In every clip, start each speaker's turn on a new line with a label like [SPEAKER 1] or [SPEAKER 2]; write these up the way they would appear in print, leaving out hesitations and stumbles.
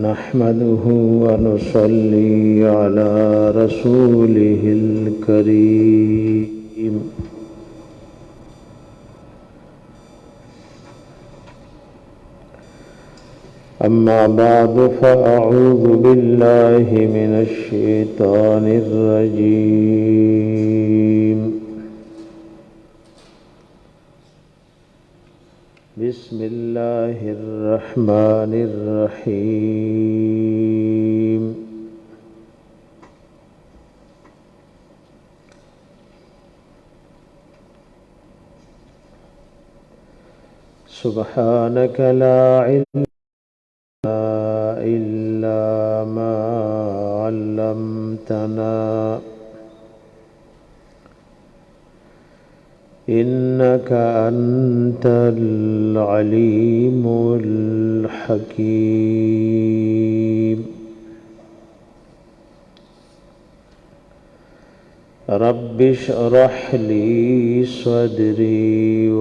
[SPEAKER 1] नहमदुहु व नुसल्ली अला रसूलिहिल करीम। अम्मा बादु फ़अऊज़ु बिल्लाहि मिनश शैतानिर रजीम। बिस्मिल्लाहिर रहमानिर रहीम। सुब्हानक ला इल्मा इल्ला मा अल्लमतना इन्नका अंतल अलीमुल हकीम। रब्बिश्रह ली सदरी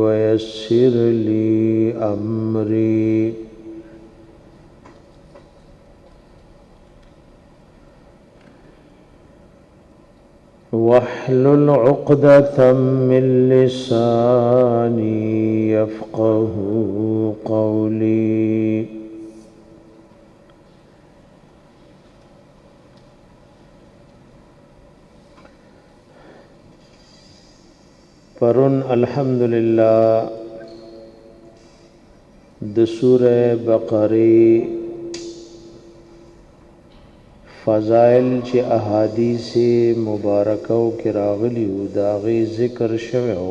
[SPEAKER 1] वयस्सिर ली अमरी वहलुल उक़दतम मिन लिसानी यफ़क़हू क़ौली। परुन अल्हम्दुलिल्लाह द सूरह बक़रे फ़ज़ाइल चे अहादीस मुबारकौ के रागलियु दाग़ी ज़िक्र शवो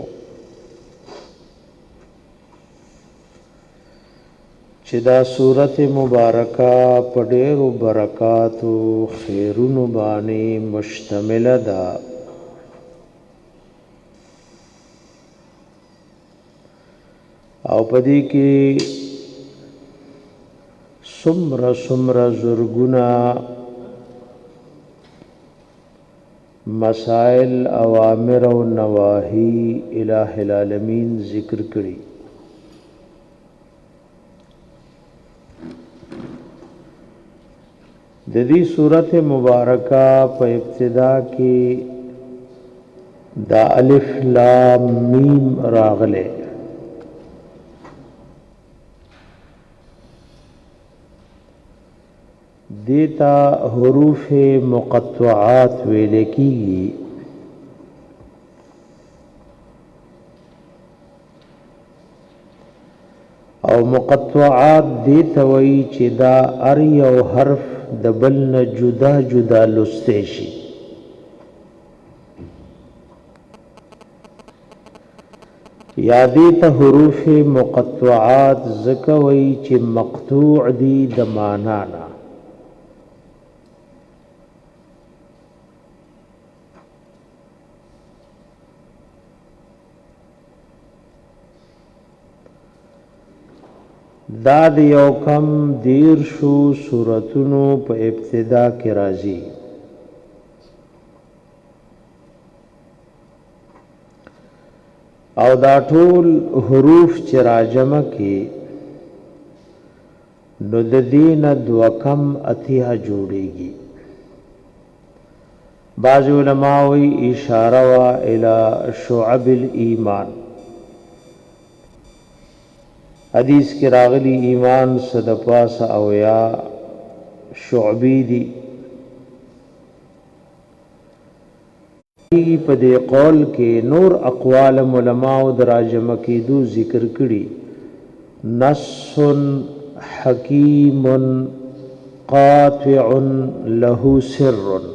[SPEAKER 1] चे दा सूरत मुबारका पडेरु बरकातु खैरुनु बानी मुश्तमिल दा। और पदी की सुम्र सुम्र ज़ुर्गुना मसाइल अवामिर व नवाही इलाहिल आलमीन ज़िक्र करी। ददी सूरत मुबारका प इब्तिदा की दा अलिफ लाम मीम रागले देता हुरूफ मुक़त्तआत वेले कीगी। और मुक़त्तआत देता वही चिदा अरी और हर्फ दबल न जुदा जुदा लुस्तेशी। यादेता हुरूफ मुक़त्तआत ज़का वही चे मक़तूअ दी दमानाना। दाद यौकम दीर शु सूरतुनु प इब्तिदा के राजी। और दा ठोल हुरूफ चिराजम के नुददीन द्वकम अतिहा जोड़ेगी। बाज़ उलमाओं इशारा व इला शुअबिल ईमान। हदीस के रागली ईमान सदपास अवया शुअबी दी। पदे कौल के नूर अक़वाल उलमाओ दराजम की दू ज़िक्र करी। नस्सुन हकीमुन क़ातिउन लहू सिर्रुन।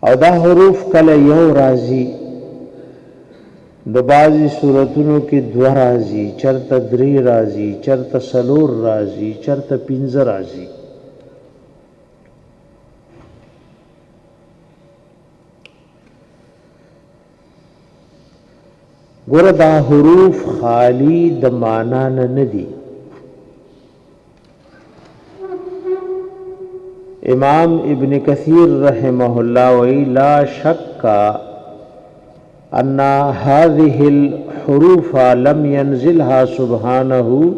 [SPEAKER 1] अदा हुरूफ कल यौ राजी दबाजी सूरतुनों की द्वा राजी चरत द्री राजी चरत सलोर राजी चरत पिंज राजी। गुरदा हुरूफ खाली दमाना नदी। इमाम इब्न कसीर रहमहुल्लाह वही ला शक्का أن هذه الحروف لم ينزلها سبحانه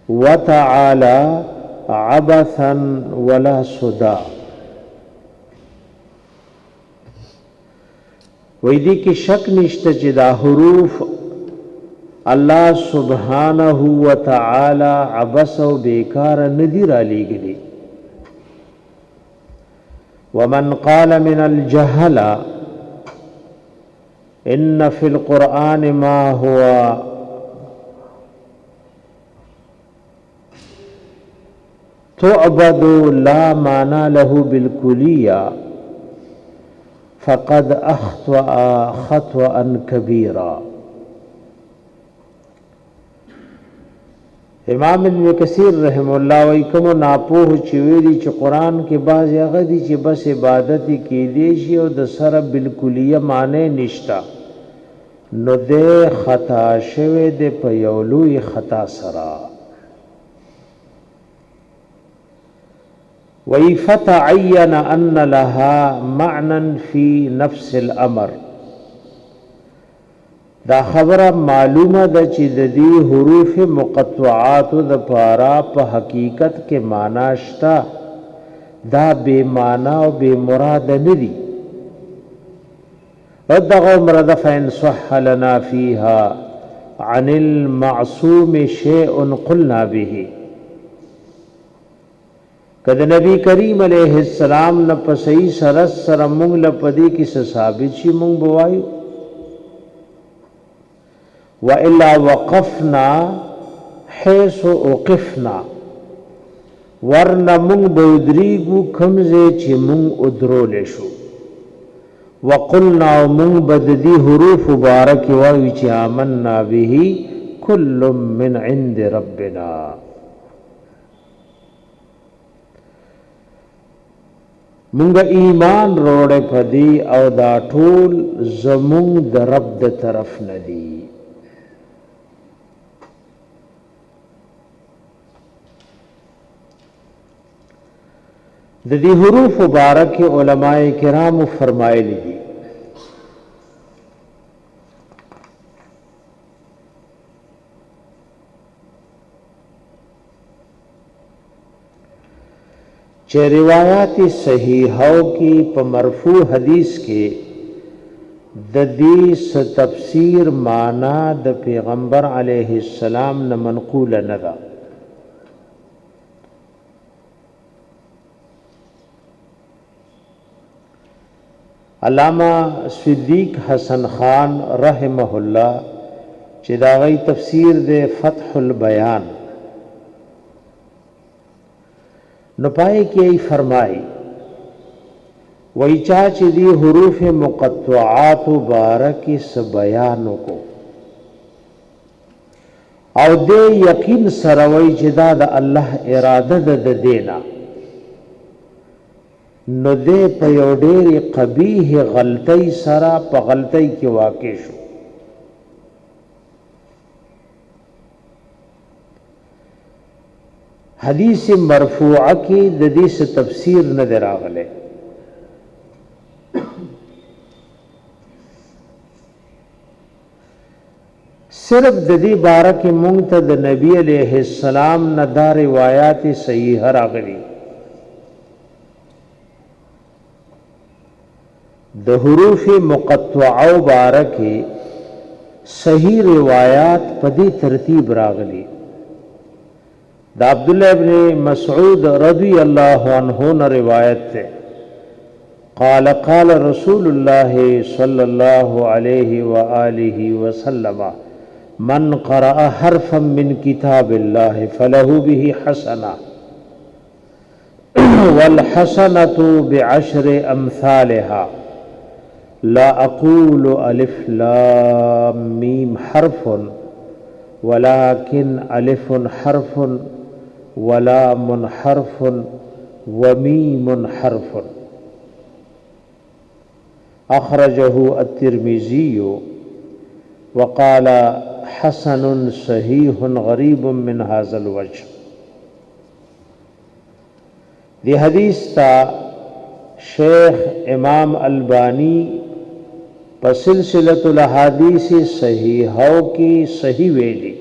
[SPEAKER 1] وتعالى عبثا ولا سدى. ویدی کی شک نشته چې دا حروف الله سبحانه وتعالى عبث و بیکار ندی را لیگلی. ومن قال من الجهل ان في القرآن ما هو تعبد لا معنى له بالكلية فقد اخطأ خطأ كبيرا. امام ابن کثیر رحم الله وی کوم ناپوه چې ویلي چې قران کې بعض هغه دي چې بس عبادت کې دي شي او د سره بالکلیه معنی نشتا، نو د خطا شوه د په یو لوی خطا سره. وی فتعین ان لها معنى فی نفس الامر. دا خبره معلومه ده چې د دې حروف مقطعات د پارا په حقیقت کې معنا شتا، دا بے معنا او بے مراد نه دي. ودغه مراد فإن صح لنا فيها عن المعصوم شيء قلنا به. کله نبی کریم علیہ السلام نه په صحیح سره سره مونږ له پدې کې ثابت شي مونږ بوایو، وإلا وقفنا حيث وقفنا، ورنه مونږ بودریګو کمزه چې مونږ ادرول شو. وقلنا مونږ بددي حروف مبارک وایو چې آمنا به كل من عند ربنا. مونږ ایمان روړې پدی او دا ټول زمونږ د رب د طرف نه دی. د دې حروف مبارک علماء کرام فرمایلی دي چې روایات صحیحو کې په مرفوع حدیث کې د دې تفسیر معنا د پیغمبر علیه السلام نه منقول نه ده. علامہ صدیق حسن خان رحمه الله چې دا غي تفسیر د فتح البیان نو پای کې فرمایي وای چا چې دی حروف مقطعات مبارک س بیان کو او د یقین سره وای چې دا د الله اراده د دینا، نو دې په یو ډېر قبیح غلطی سره په غلطی کې واقع شو. حدیث مرفوعه کې د دې څه تفسیر نه دراغله. صرف د دې باره کې مونږ ته د نبی علیہ السلام نه دا روایت صحیح راغلي. د حروف مقطعه مبارکه صحیح روایات په دې ترتیب راغلي. د عبد الله ابن مسعود رضی الله عنه نے روایت ہے قال قال رسول الله صلی الله علیه و آله وسلم من قرأ حرفا من كتاب الله فله به حسنه والحسنه بعشر امثالها لا اقول الف لام میم حرف ولكن الف حرف ولام حرف وميم حرف. اخرجه الترمذي وقال حسن صحيح غريب من هذا الوجه. دی حدیث تا شیخ امام البانی په سلسله الاحادیث صحیحو کې صحیح ویلي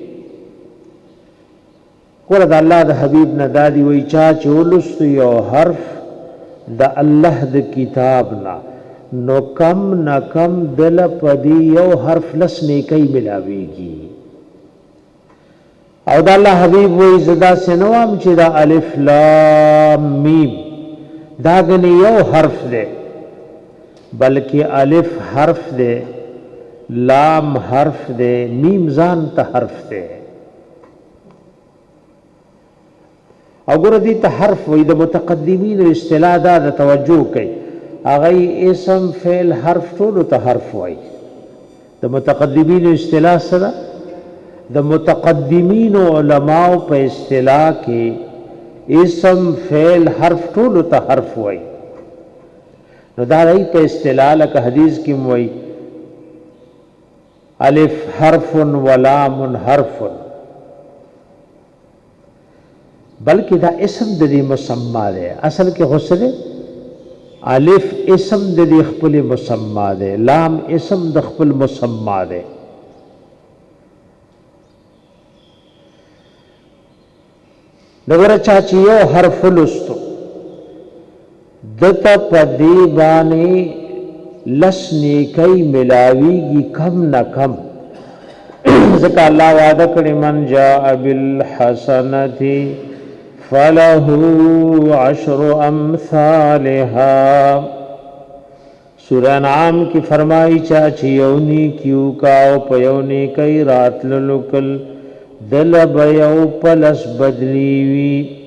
[SPEAKER 1] ګوره د الله د حبیب نه دادي وی چا چې ولست یو حرف د الله د کتاب نه نو کم نه کم دل پدی یو حرف لس نیکی ملاویږي او د الله حبیب وی زدا سنوام چې دا الف لام میم دا غنی یو حرف دی بلکہ الف حرف دے لام حرف دے میم ځان ته حرف دے وګوره دې ته حرف وې د متقدمین اصطلاح دا د توجه کوي هغه اسم فعل حرف ټول ته حرف وای د متقدمین اصطلاح سره د متقدمین علماء په اصطلاح کې اسم فعل حرف ټول ته حرف وای نو دا رہی په اصطلاح لکه حدیث کې موي الف حرف ولام حرف بلکې دا اسم د دې مسما ده اصل کې غسل الف اسم د دې خپل مسما ده لام اسم د خپل مسما ده نګره چا چې یو حرف لستو دتا پدی بانی لس نیکی ملاویگی کم نہ کم ذکر اللہ وعدہ کری من جاء بالحسنتی فلہو عشر امثالها سورہ انعام کی فرمائی چاچی یونی کیو کاؤ پیونی کئی رات للکل دل بیو پلس بدلیوی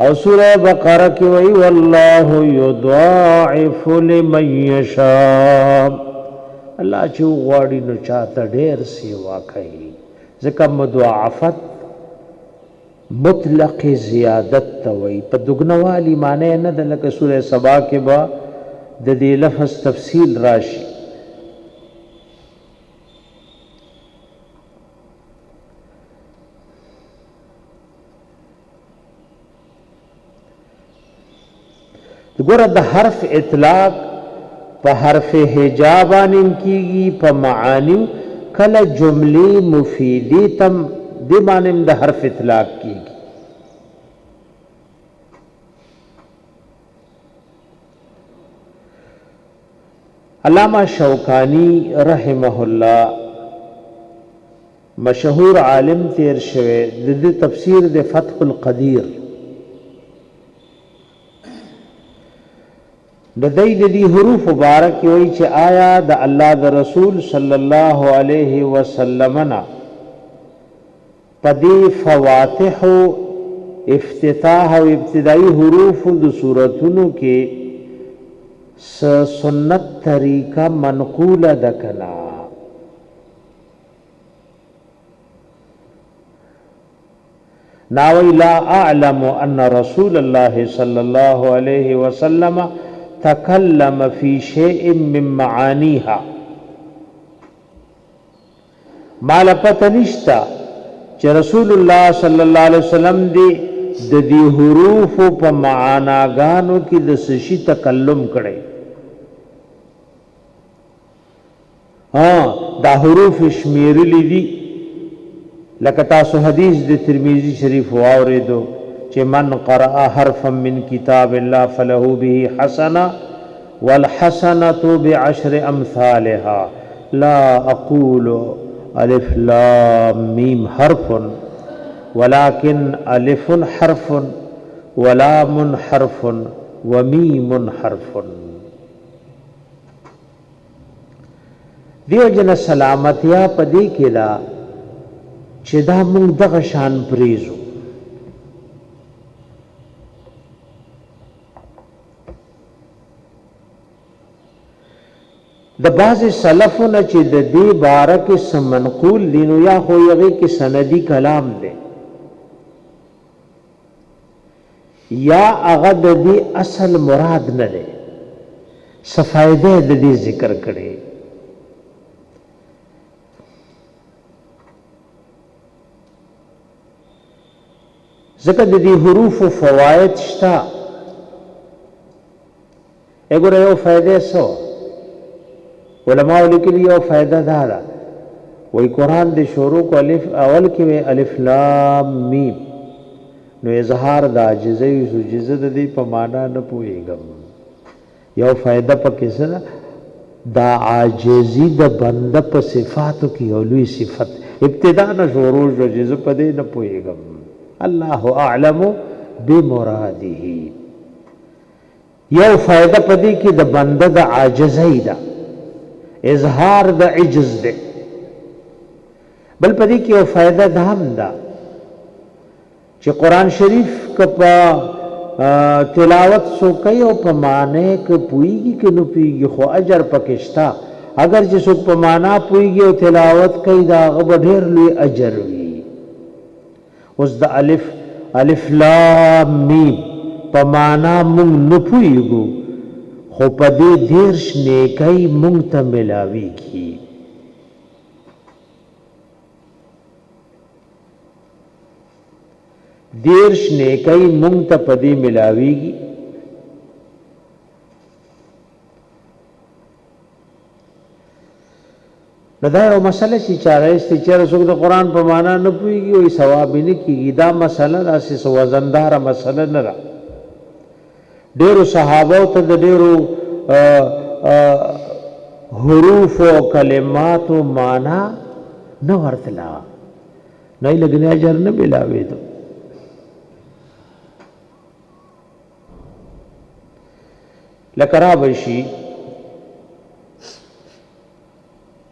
[SPEAKER 1] او سورہ بقرہ کی وی واللہ یضاعف لمن یشاء اللہ چو غواړي نو چاته ډیر سیوا کوي ځکه مضاعفت مطلق زیادت ته وی په دګنوالی معنی نه د لکه سورہ سبا کې با د دې لفظ تفصیل راشي ګوره د حرف اطلاق په حرف هجا باندې کیږي په معانی کله جملې مفیدی تم د باندې د حرف اطلاق کیږي علامہ شوکانی رحمه الله مشهور عالم تیر شوه د تفسیر د فتح القدیر د دې حروف مبارک وی چې آیا د الله د رسول صلی الله علیه وسلم نا پدې فواتح افتتاح او ابتدائی حروف د سوراتونو کې سنت طریقہ منقوله ده کنا ناوی لا اعلم ان رسول الله صلی الله علیه وسلم تکلم فی شیء من معانیها مال پته نشتا چې رسول الله صلی الله علیه وسلم دی د دې حروف په معاناګانو کې د سشي تکلم کړي دا حروف شمیرلی دي لکه تاسو حدیث د ترمذی شریف واوریدو چې من قرأ حرفا من کتاب الله فله به حسنه والحسنه بعشر امثالها لا اقول الف لام میم حرف ولكن الف حرف ولام حرف ومیم حرف دیو جن سلامتیا پدې کې دا چې دا موږ دغه شان پریزو د بعض سلفونه چې د دې باره کې سمنقول دینو یا خو یغه کې سندي کلام دی یا هغه د دې اصل مراد نه دی صفایده د دې ذکر کړي ذکر د دې حروف او فواید شتا وګوره یو فائدې سو علماء لیکلی یو فائدہ دا ده وی قرآن دی شروع کو الف اول کې وی الف لام میم نو اظهار د عاجزۍ سجزه د دې په معنا نه پوهیږم یو فائدہ پکې سره دا عاجزی د بنده په صفاتو کې یو لوی صفت ابتدا نه شروع شو چې زه په دې نه پوهیږم الله اعلم بمراده یو فائدہ پدې کې د بنده د عاجزۍ دا اظهار د عجز ده بل پدې کې یو فائدہ دا هم ده چې قرآن شریف کپا تلاوت سو کوي او په معنی کې پويږي کې نو پويږي خو اجر پکشتا اگر چې څوک په معنا پويږي او تلاوت کوي دا غو ډېر لوی اجر وي اوس د الف لام میم په معنا مونږ نه پويګو خو په دې دیرش نیکي مونږ ته ملاويږي دیرش نیکي مونږ ته په دې ملاويږي نو دا یو مسله چې چاره استچاره څوک د قرآن په معنا نه پوهیږي او ثواب نه کیږي دا مسله داسې وزنداره مسله نه ده ډېرو صحابو ته د ډېرو حروف او کلماتو معنا نه ورتلا نه لګنه اجر نه ملاوي دو لکرا بشي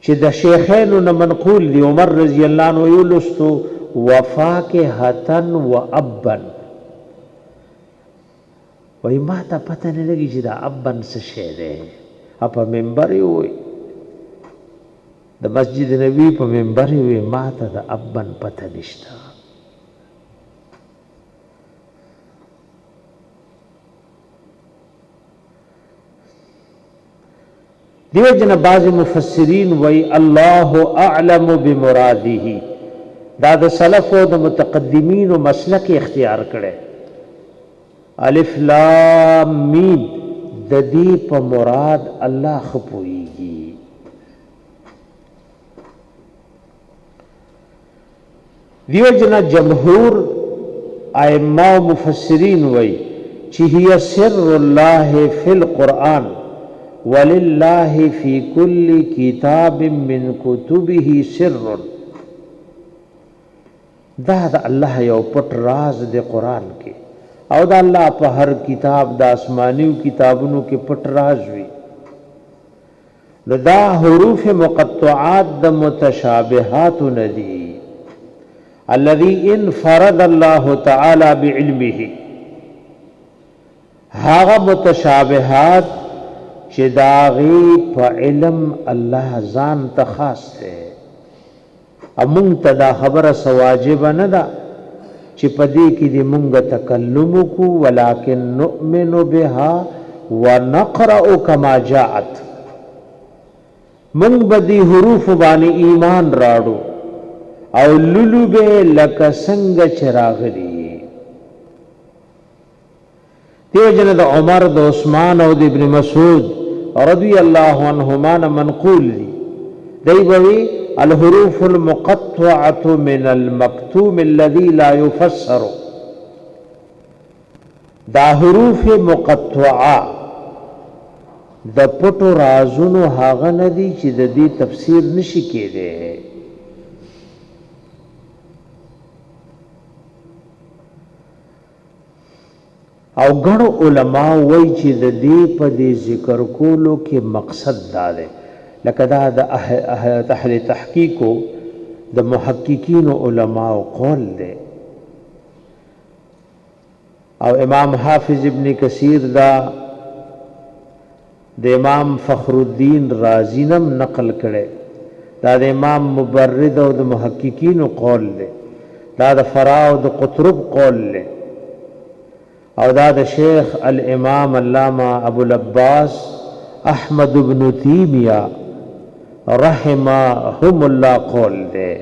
[SPEAKER 1] چې د شیخینو نه منقول دی عمر رضی الله عنه یولستو وفاکهتن و ابن وای ما ته پته نه لګی چې دا ابن څه شی دی په منبر وي د مسجد نبی په منبر وي ما ته د ابن پته نشته دیو جن بعض مفسرین وی الله اعلم بمراده دا د سلف او د متقدمین او مسلک اختیار کړي الف لام میم د دې په مراد الله خپويږي دیو جن جمهور ائمه مفسرین وی چې هي سر الله فی القرآن ولله فی کل کتاب من کتبه سر دا الله یو پټ راز د قرآن کې او دا الله په هر کتاب د آسمانیو کتابونو کې پټ راز وي دا حروف مقطعات د متشابهات ندی الذي انفرد الله تعالی بعلمه هغه متشابهات چې داغي په علم الله ځان ته خاص دی امون ته دا خبره سواجب نه ده چې پدې کې دې مونږ تکلم کو ولکن نؤمن بها ونقرأ كما جاءت مونږ بدی حروف باندې ایمان راړو او لولو به لکه څنګه چراغلی دیو جن د عمر د عثمان او د ابن مسعود رضی الله عنهما منقول دی دیوی الحروف المقطعه من المكتوم الذي لا يفسر دا حروف مقطعه د پټو رازونو هغه ندي چې د دې تفسیر نشي کېده او ګڼو علما وایي چې د دې په دې ذکر کولو کې مقصد دا دی لکه دا د اهل تحقیق د محققین علما قول دی او امام حافظ ابن کثیر دا د امام فخر الدین رازی نم نقل کړي دا د امام مبرد او د محققین قول دی دا د فرا او د قطرب قول دی او دا د شیخ الامام علامہ ابو العباس احمد بن تیمیہ رحمهم الله قول دے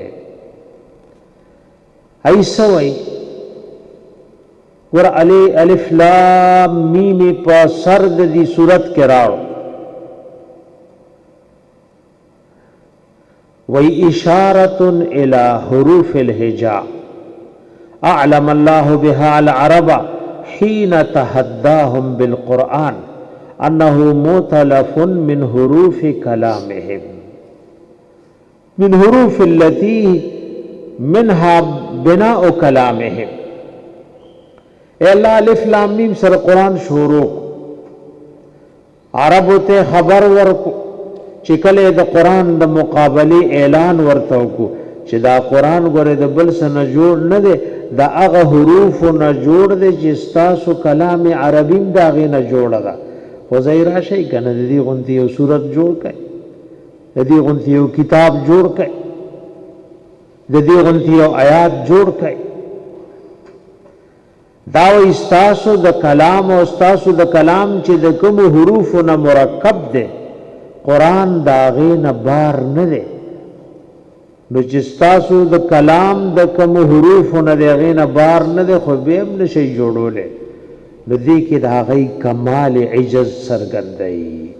[SPEAKER 1] ایسوئی ور علی الف لام میم پا سرد دی صورت کے راو वही इशारतुन इला हुरूफिल हिजा अअलम अल्लाह बिहा अल अरबा हीन तहद्दाहुम बिल कुरआन अन्नहु मुतलफुन मिन हुरूफि कलामिहिम मिन हुरूफिल्लती मिनहा बिनाउ कलामिहिम। ए अल्लाह अलिफ लाम मीम सर कुरान शुरू अरब ते खबर वर्को चिकले द कुरान द मुकाबले ऐलान वर्तो को چې دا قرآن ګوره د بل څه نه جوړ نه دی د هغه حروفو نه جوړ دی چې ستاسو کلام عربي د هغې نه جوړه ده خو ځای راشئ که نه د دې غوندې یو صورت جوړ کړئ د دې غوندې یو کتاب جوړ کړئ د دې غوندې یو آیات جوړ کړئ دا وایي ستاسو د کلام او ستاسو د کلام چې د کومو حروفو نه مرکب دی قرآن د هغې نه بار نه دی نو چې ستاسو د کلام د کوم حروفو نه د هغې نه بار نه دی خو بیا هم نشئ جوړولی نو دې کې د هغې کمال عجز څرګندوي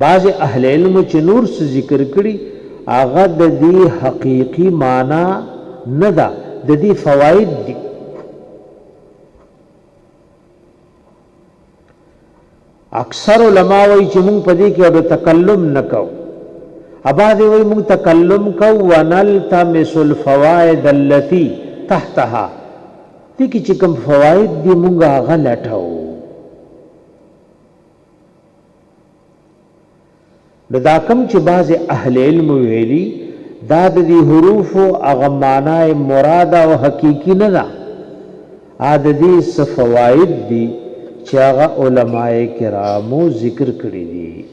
[SPEAKER 1] بعضې اهل علمو چې نور څه ذکر کړي هغه د دې حقیقي معنا نه ده د دې فواید دي اکثر علماء وی چې مونږ په دې کې د تکلم نکو اباده وی مونږ تکلم کو ونلتمس الفوائد التي تحتها دې کې چې کوم فواید دي مونږ هغه لټو دا کوم چې بعض اهل علم ویلي دا د دې حروف هغه معنی مراد او حقيقي نه ده عادي څه فواید دي چې هغه علماء کرامو ذکر کړی دي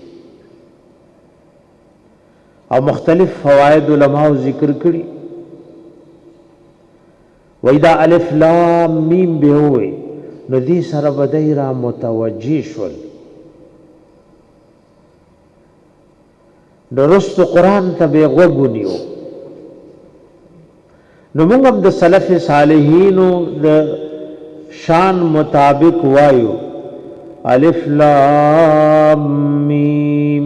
[SPEAKER 1] او مختلف فواید علماء ذکر کړی وإذا الف لام میم به وي نو دې سره بدای را متوجی شول درست قرآن ته به غوګونیو نو موږ هم د سلف صالحینو د شان مطابق وایو الف لام میم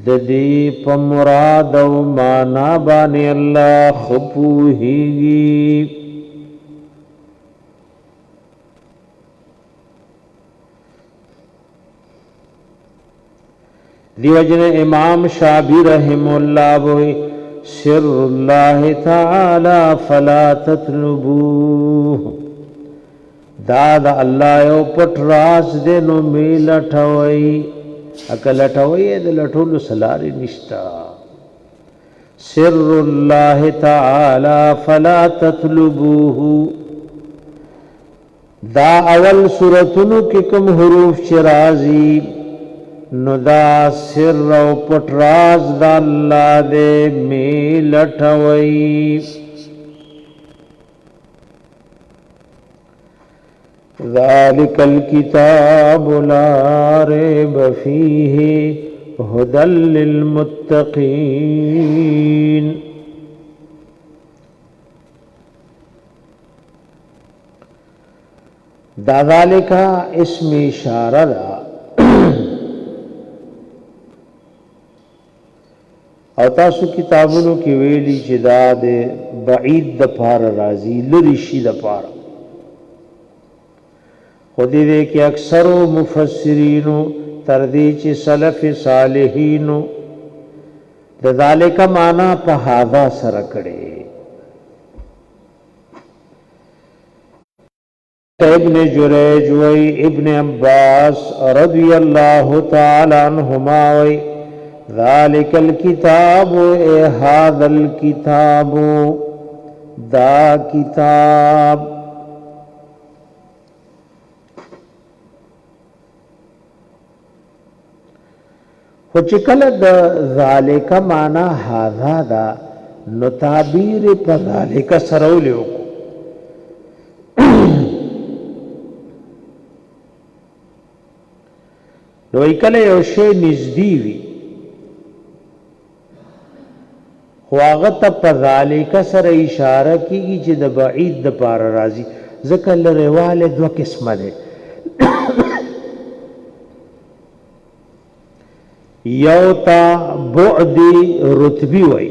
[SPEAKER 1] د دې په مراد او معنا باندې الله خپوهیږي دیو جن امام شابی رحم اللہ وی سر اللہ تعالی فلا تطلبوه دا اللہ یو پټ راز دے نو می لټوي اکه لټوي د لټولو سلاری نشتا سر اللہ تعالی فلا تطلبوه دا اول سورتونو کې کوم حروف شرازی نو دا سر او پټ راز دا الله دې می لټوي ذالک الکتاب لا ریب فیه هدى للمتقین دا ذالک اسم اشاره دا او تاسو کتابونو کې ویلي چې دا د بعید د پاره راځي لری شي د پاره خو دې کې اکثر مفسرینو تر دې چې سلف صالحینو د ذالک معنا په هاذا سره کړي ابن جریج وی ابن عباس رضی اللہ تعالی عنہما وی ذالک الکتاب اے هذا الکتاب دا کتاب خو چې کله د ذالک معنا هذا دا نو تعبیر په ذالک سره ولیو نو کله یو شی نږدې وي خو هغه ته په ذالک سره اشاره کیږي چې د بعید د پاره راځي ځکه لرهواله دوه قسمه ده یو تا بعد رتبی وی،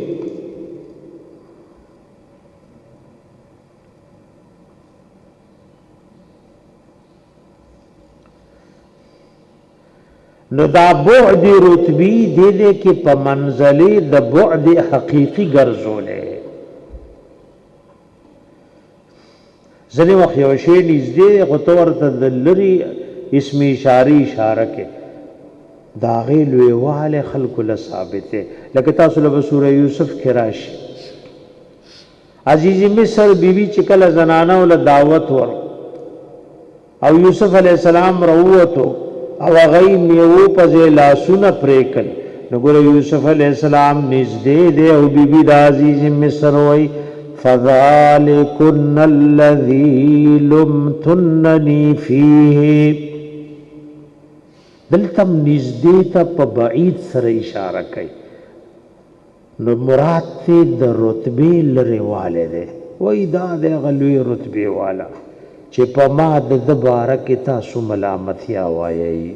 [SPEAKER 1] نو دا بعد رتبی دیده کی پا منزلی دا بعد حقیقی گرزوله. زنی وقت یوشی نزده خطور تدلری اسم اشاری اشاره که داغی لویوال خلق لثابته. لکه تاسو لبا سورہ یوسف کراش عزیز مصر بی بی چکل زنانو لدعوت ور او یوسف علیہ السلام رووتو او غی میو پزے لاسون پریکل نگور یوسف علیہ السلام نزدے دے او بی بی دا عزیز مصر وی فَذَلِكُنَّ الَّذِي لُمْتُنَّنِي فِيهِ دلتم نزدیتا پا بعید سر اشارہ کئی نو مراد تی دا رتبی لرے والے دے وی دا دے غلوی رتبی والا چی پا ما دا دبارکی تاسو ملامتی آوائی.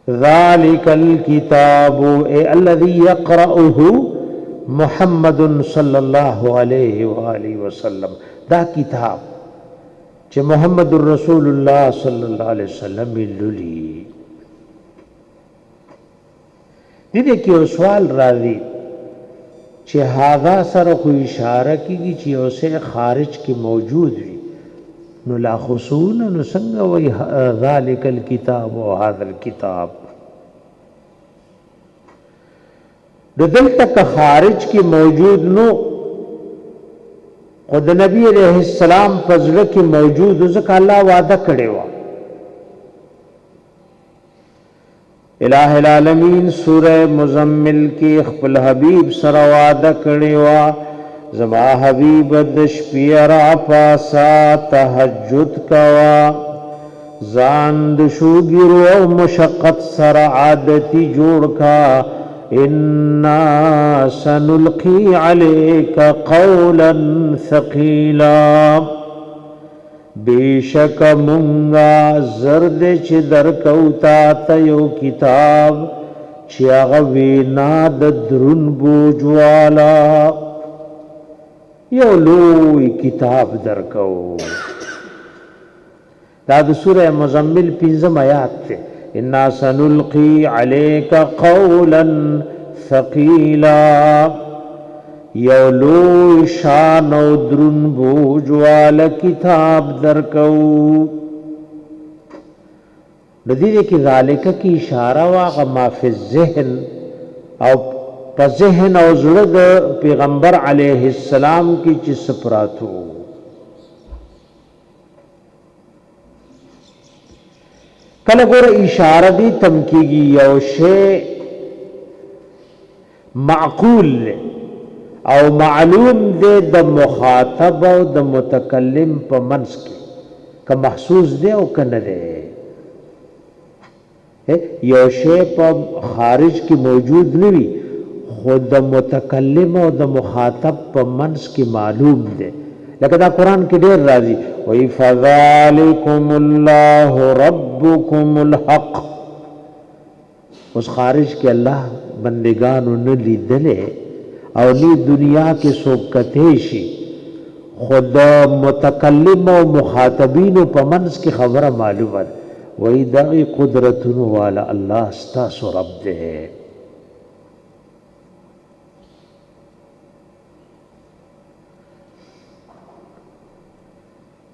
[SPEAKER 1] ذالک الکتاب اے الذی یقرأه محمد صلی اللہ علیہ وآلہ وسلم، دا کتاب چھ محمد الرسول اللہ صلی اللہ علیہ وسلم للی. دیدے کیو سوال راضی چھ ہاغا سر کو اشارہ کی چھ اسے خارج کی موجود ہوئی نو لا خصون نو سنگا وی ذالک الکتاب و هذا الکتاب دل تک خارج کی موجود نو خود نبی علیہ السلام فضل کی موجود ذکا اللہ وعدہ کڑے وا. الہ العالمین سورہ مزمل کی خپل حبیب سر وعدہ کڑے وا زما حبیب دشپیرا پاسا تہجد کوا زان دشوگیرو او مشقت سر عادتی جوڑ کا انا سنلقی علیک قولا ثقیلا بیشک منگا زرد چی درکوتا تیو کتاب چی اغوینا درن بوجوالا یو لوی کتاب درکو. دا سورہ مزمل پینزم آیات تے انا سنلقی علیک قولا ثقیلا یو لوی شان و درن بوجوال کتاب درکو. ندیدے کی ذالکہ کی اشارہ واغ ما فی الذہن او پا ذہن او زرد پیغمبر علیہ السلام کی چس پراتو. کل گور اشارہ دی تمکیگی یو شے معقول لے او معلوم دے دا مخاطب او دا متکلم پا منس کی کا محسوس دے او کن دے. یو شے پا خارج کی موجود نوی خود دا متکلم او دا مخاطب پا منس کی معلوم دے. لیکن دا قرآن کی دیر راضی وَإِ فَذَلِكُمُ اللَّهُ رَبُّكُمُ الْحَقِّ. اس خارج کے اللہ بندگانو نلی دلے او نی دنیا کے سوکتیشی خود متکلم و مخاطبین پا منس کی خبر معلومت وہی داغی قدرتن والا اللہ استاسو رب دے.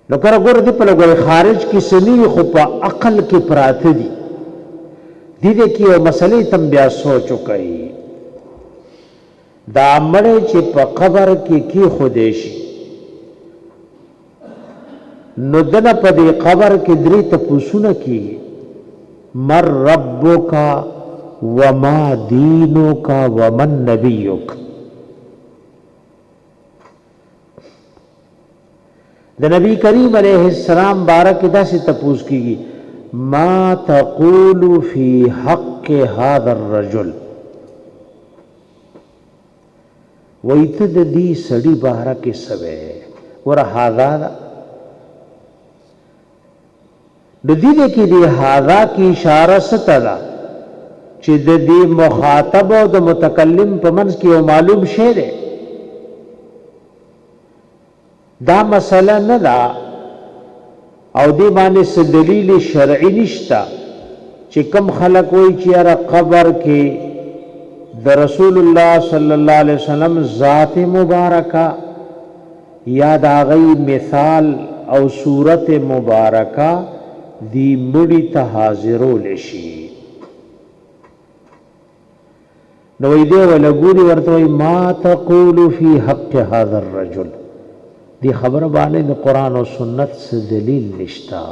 [SPEAKER 1] نکر گور دی پلو گوی خارج کی سنی خو پا عقل کی پرات دی دیدے کی او مسئلے تم بیا سوچو کئی دا مڑے چی پا قبر کی خودیشی نو دن پا دی قبر کی دری تپوسونا کی مر ربو کا وما دینو کا ومن نبیو کا. دا نبی کریم علیہ السلام بارک دا سے تپوس کی گی ما تقول فی حق هذا الرجل ویتد دی سڑی بارک سوے ور هاذا دا د دې کې دی هاذا کی اشاره ستدا چې د دې مخاطب او د متکلم په منځ کې یو معلوم شی دی دا مسله نه ده او دې باندې څه دلیل شرعي نشته چې کوم خلک وایي چې یاره قبر کې د رسول الله صلی الله علیه وسلم ذات مبارکه یا د هغې مثال او صورت مبارکه دی مړي ته حاضرولی شي نو دې ولا ګوري ورته وایي ما تقول فی حق هذا الرجل دی خبره باندې د قرآن او سنت څه دلیل نشته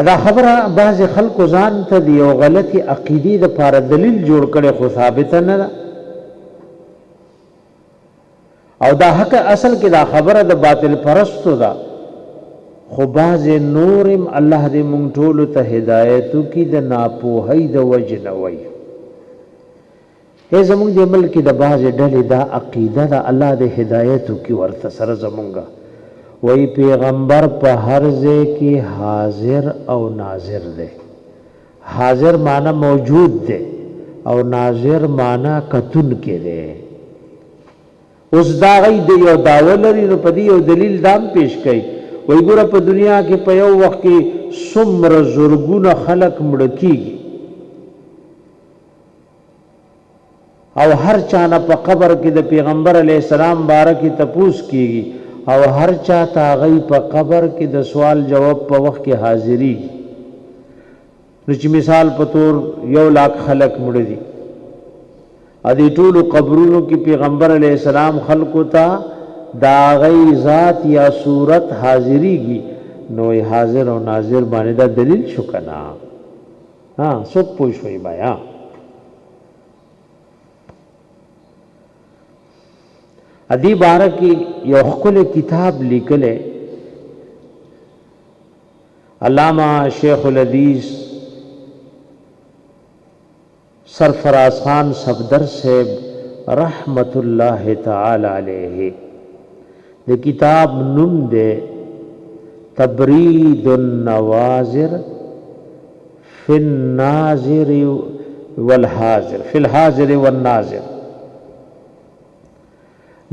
[SPEAKER 1] ادا خبره بعض خلکو ځان ته دی یو غلطي عقیدې دپاره دلیل جوړ کړي خو ثابته نه ده او دا حق اصل کې دا خبره د باطل پرستو ده خو بعض نورم الله دې مونږ ټولو ته هدایتو کې د ناپوهۍ د وجې نه وایي زمونږ د ملک د بعضې ډلې دا عقیده ده الله دې هدایتو کې ورته سره زمونږه وی پیغمبر په هر ځای کې حاضر او ناظر دی حاضر معنی موجود دی او ناظر معنی کتون کې دی اوس دا غي د یو داوا لري نو په دې یو دلیل دام پیش کړي وی ګوره په دنیا کې په یو وخت کې څومره زرګونه خلک مړه کېږي او هر چا نه په قبر کې د پیغمبر علیه السلام باره کې تپوس کېږي او هر چا ته هغه په قبر کې د سوال جواب په وخت کې حاضري نو چې مثال په تور 1,00,000 خلک مړه دي ا دې ټول قبرونو کې پیغمبر علیه السلام خلقو ته دا غي ذات یا صورت حاضريږي نو حاضر او ناظر باندې دا دلیل شو کنه ها څوک پوښوي بیا ادی بارہ کی یو خپل کتاب لیکلے علامہ شیخ الحدیث سرفراز خان صفدر صاحب رحمت اللہ تعالی علیہ دے کتاب نم دے تبرید النوازر فی الناظر والحاضر فی الحاضر والناظر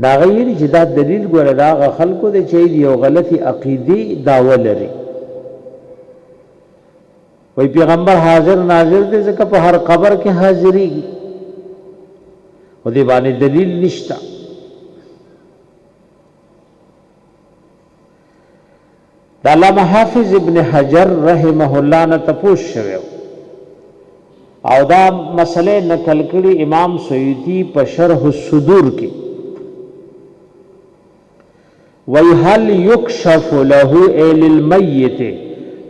[SPEAKER 1] دا غیری چې دا دلیل ګوره دا خلکو د چې یو غلطي عقیدې داوا لري وای پیغمبر حاضر ناظر دې ځکه په هر قبر کې حاضرېږي او دې باندې دلیل نشته د علامه حافظ ابن حجر رحمه الله نه تپوس شوی او دا مسله نقل کړي امام سیوطي په شرح الصدور کې وَيْهَلْ يُكْشَفُ لَهُ إِلَى الْمَيِّتِ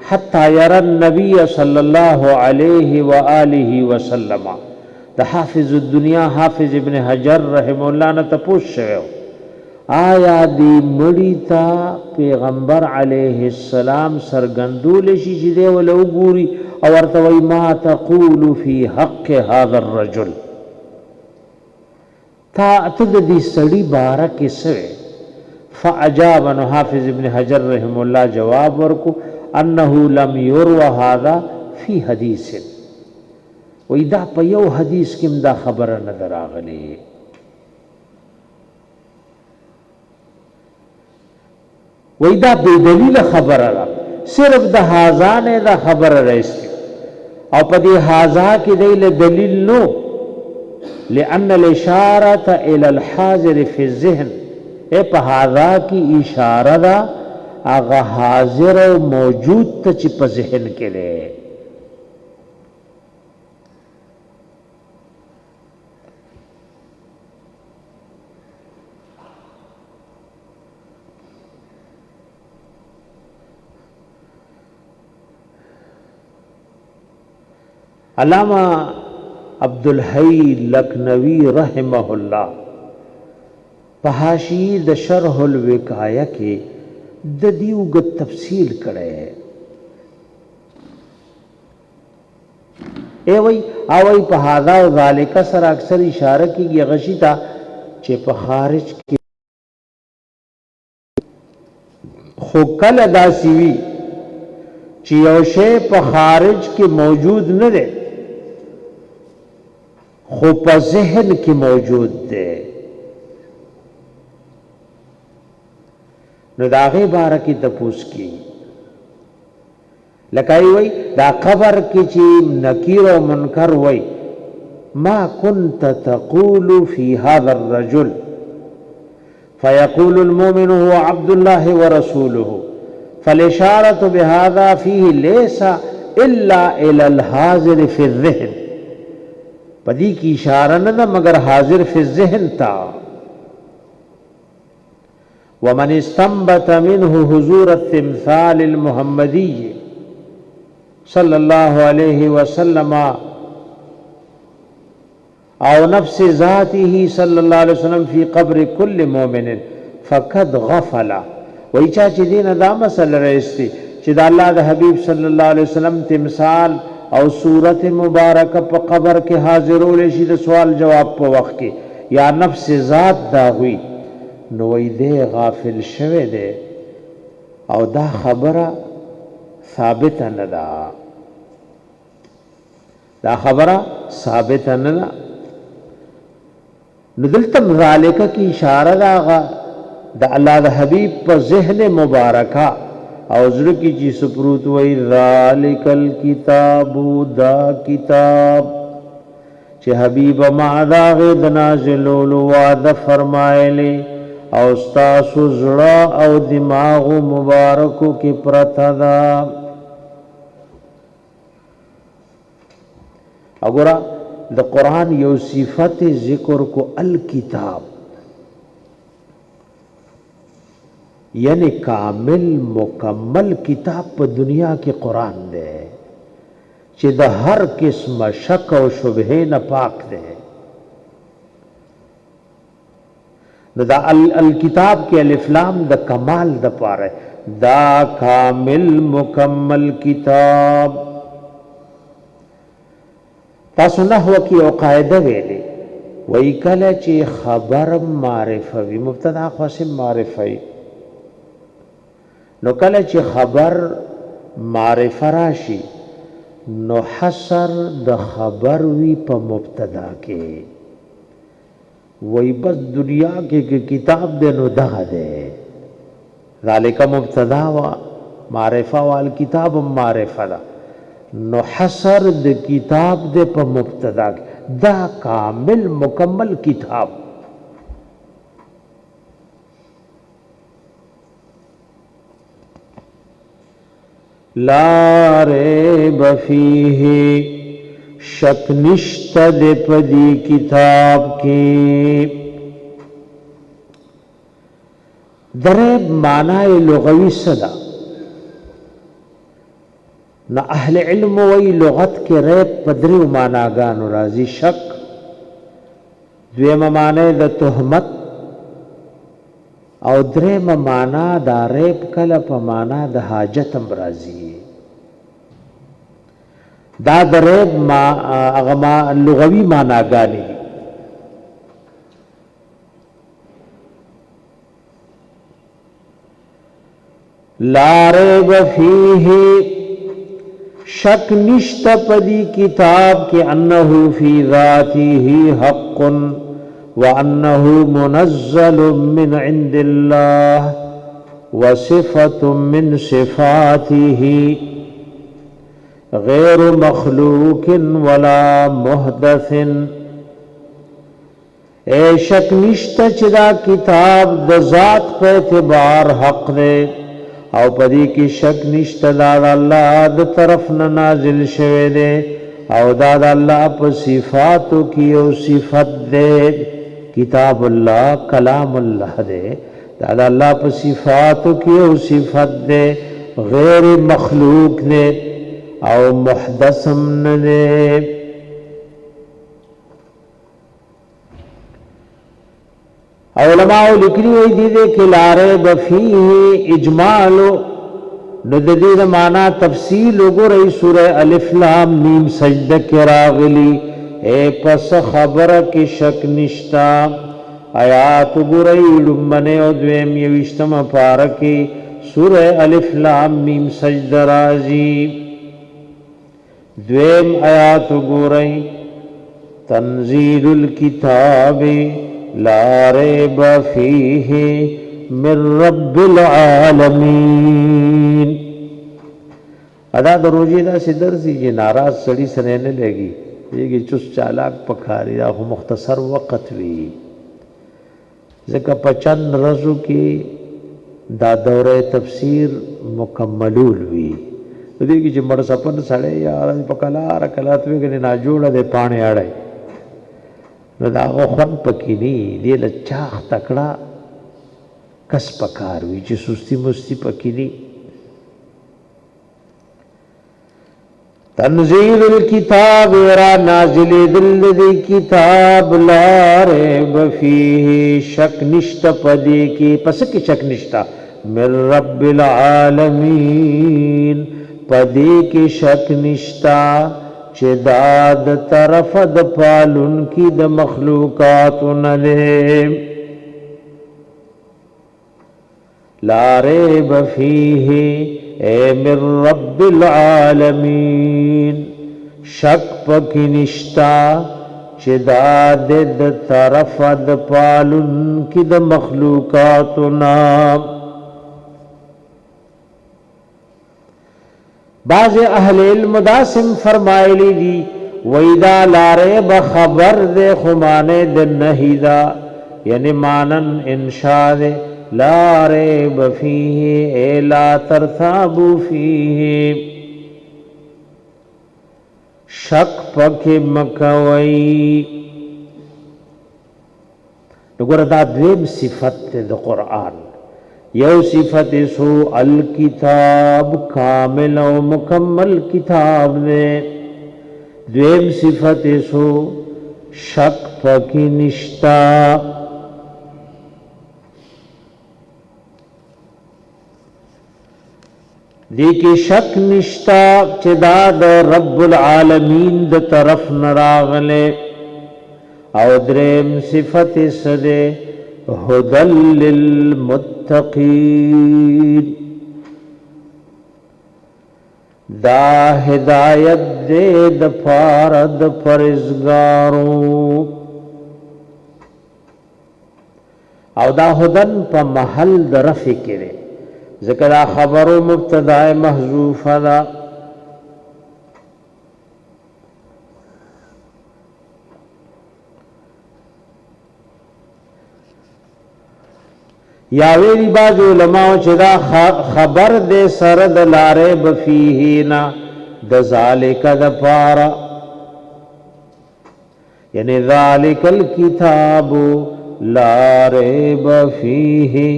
[SPEAKER 1] حَتَّى يَرَى النَّبِيَّ صَلَّى اللَّهُ عَلَيْهِ وَآلِهِ وَسَلَّمَ دا حافظ الدنیا حافظ ابن حجر رحم الله نه تپوس شوی آیا دی مړی تا پیغمبر علیه السلام سرګندول شي چې دی ول وګوري او ورته وای ما تقول فی حق هذا الرجل تا ته دې سړی بارکه سوی فاجاب انه حافظ ابن حجر رحم الله جواب ورکو انه لم يروى هذا في حديث وإذا په یو حدیث کې دا خبره نه دراغلی وإذا بدلیل خبره را صرف د هاذا نه دا خبره راځي او په دې هاذا کې د دلیل نو لأن الاشاره الى الحاضر في الذهن په هاذا کی اشاره دا هغه حاضر او موجود ته چې په ذهن کې دی علامہ عبدالحی لکھنوی رحمہ اللہ پہاشی د شرح الوقایہ کې د دیوګ تفصیل کړي ای وی او وی په هاذا او ذالک سره اکثر اشاره کیږي غشی ته چې په خارج کې خو کله داسې وي چې یو شی په خارج کې موجود نه دی خو په ذهن کې موجود دی نو د هغې باره کې تپوس کیږي لکه وی دا قبر کې چې نکیر او منکر وی ما كنت تقول في هذا الرجل فيقول المؤمن هو عبد الله ورسوله فالإشارة بهذا فيه ليس إلا إلى الحاضر في الذهن پدی کی اشارہ نہ مگر حاضر فی الذهن تا ومن استنبت منه حضور التمثال المحمدی صلی اللہ علیہ وسلم او نفس ذاته صلی اللہ علیہ وسلم فی قبر کل مومن فقد غفل ویچا چی دین دا مسئلہ رئیستی چی دا اللہ دا حبیب صلی اللہ علیہ وسلم تمثال او صورت مبارک پا قبر کے حاضرو لیشی دا سوال جواب پا وقت کے یا نفس ذات دا ہوئی نوی دے غافل شوے دے او دا خبر ثابت ندا دا خبر ثابت ندا ندلتم ذالکہ کی اشارہ دا اللہ دا حبیب پا ذہن مبارکہ او زړه کې چې سپروت وای ذالک الکتاب دا کتاب چې حبیب ما دا غد نازلولو وعده فرمایلی او تاسو زړه او دماغ مبارکو کې پرتا دا وګوره د قران یو صفت ذکر کو الکتاب یعنی کامل مکمل کتاب په دنیا کې قرآن دی چې د هر قسم شک او شبهه نه پاک دی نو دا الکتاب کې الف لام د کمال د پاره دا کامل مکمل کتاب تاسو نه هو کې او قاعده ویلې وای کله چې خبر معرفه وي مبتدا خاصه معرفه نو کله چې خبر معرفه راشي نو حصر د خبر وی په مبتدا کې وای بس دنیا کې کتاب دې نو دغه ده ذالک مبتدا وا معرفه وال کتاب معرفه ده نو حصر د کتاب دې په مبتدا کې دا کامل مکمل کتاب لا ریب فیہ شک نشت دے پدی کتاب کی دریب معنی لغوی صدا نہ اہل علم وی لغت کے ریب پدری معناگانو رازی شک دویم معنی دا تہمت او دریم معنا دا ریب کله په معنا د حاجت امراضی دا د ریب ما اغما لغوی معنا غالي لا ریب فیه شک نشت پدی کتاب کے انه فی ذاته حق وأنه منزل من عند الله وصفة من صفاته غير مخلوق ولا محدث اے شک نشتا چدا کتاب د ذات په اعتبار حق دے او پدی کی شک نشتا دا اللہ د طرف نازل شوه دے او دا اللہ په صفاتو کی او صفت دے کتاب اللہ کلام اللہ دے دا اللہ پا صفاتو کی او صفت دے غیر مخلوق دے او محدثم دے علماء لکری ہوئی دی دے کہ لا ریب فیہ اجمال نو د دې معنا تفصیل وګورئ سورہ الف لام میم سجده کې راغلی اے پس خبره کې شک نشتا آیات وګورئ لمنه او دویم یوشتم پارکه سورہ الف لام میم سجده راځي دویم آیات وګورئ تنزیل الكتاب لا ریب فیه من رب العالمین ادا د روزي دا سدرسي چې ناراض سړی سره نه لګي یګي چوس چالاک پکاري دا مختصر وخت وی ځکه په چند ورځو کې دا دوره تفسیر مکملول وی دې کې چې مړ سپن سړی یا په کلا رکلات وی کنه نا جوړه دې پانه اړای نو دا خون پکې ني دې لچاخ تکړه کس پکار وی چې سستی مستی پکې ني تنزیل الكتاب را نازل دل دی کتاب لا ریب فیه شک نشت پدی کی پس کی شک نشتا من رب العالمین پدی کی شک نشتا چه داد طرف د پالن کی د مخلوقات نلیم لا ریب فیه اے من رب العالمین شک پکی نشتا چه داد طرف د پالن کی د مخلوقاتنا بعض اہل علم داسم فرمائلی دی ویدا لارے بخبر دے خمانے د نہیدا یعنی مانن انشاء دے لا ریب فیہ اے لا ترتابو فیہ شک پک مکوئی نگور دا دویم صفت دا قرآن یو صفت سو الکتاب کامل و مکمل کتاب دے دویم صفت سو شک پک نشتا دیکی شک نشتا چدا دا رب العالمین دا طرف نراغلے او درم صفت صدے ہدل للمتقین دا ہدایت دے دا پارد پرزگاروں او دا ہدن پا محل دا رفع کرے ذکر خبر مبتدا محذوف دا یا ویلی باز علماء چدا خبر دے سرد لارے بفیہینا دا ذالک دا پارا یعنی ذالک الکتاب لارے بفیہی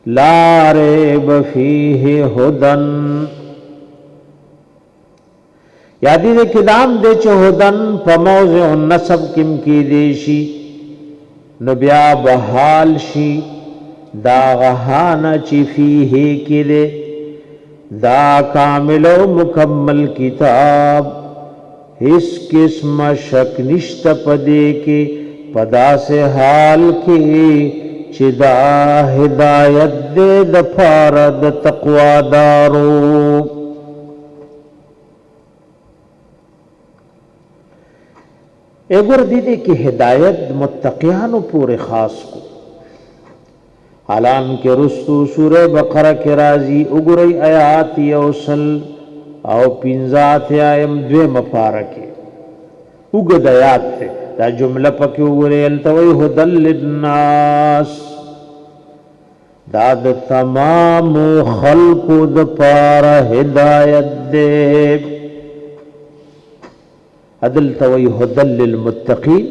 [SPEAKER 1] لا ریب فیہ ہدن یادی دے کدام دے چو ہدن پا موضع النصب کم کی دیشی نبیا بحال شی دا غہانا چی فیہ کی دے دا کامل و مکمل کتاب اس قسم شک نشت پدے کے پدا سے حال کی چدا ہدایت دے دفارد تقوی دارو اگر دیدے کہ ہدایت متقیانو پورے خاص کو حالان کے رستو سورہ بقرہ کے رازی اگرئی آیات یوصل او پینزات آیم دوے مپارکے اگد آیات تے دا جملہ پکی اگرئی التوی ہدل للناس دا دا تمام خلق دا پارا ہدایت دے عدل توی ہدل للمتقین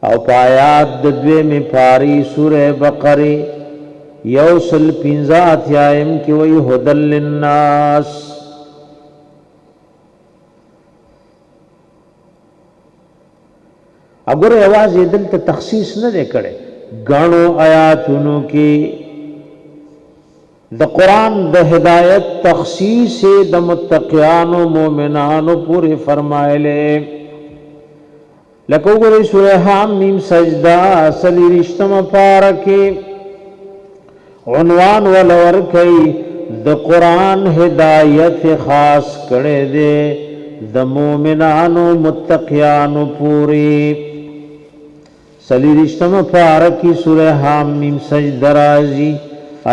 [SPEAKER 1] او پایات ددوے میں پاری سورہ بقرے یوصل پینزات یائم کی وی ہدل للناس اگر آواز دل تا تخصیص نہ دے کڑے गणो आयातुनु की द कुरान द हिदायत तखसीस द मुत्तकियानो मोमिनानो पूरे फरमायले लको गुरे सूरह हामीम सजदा असली रिश्तम पारके उन्वान वलवर कई द कुरान हिदायत खास करे दे द मोमिनानो मुत्तकियानो पूरे सली रिश्तम पारकी सूरह हामीम सजदा राजी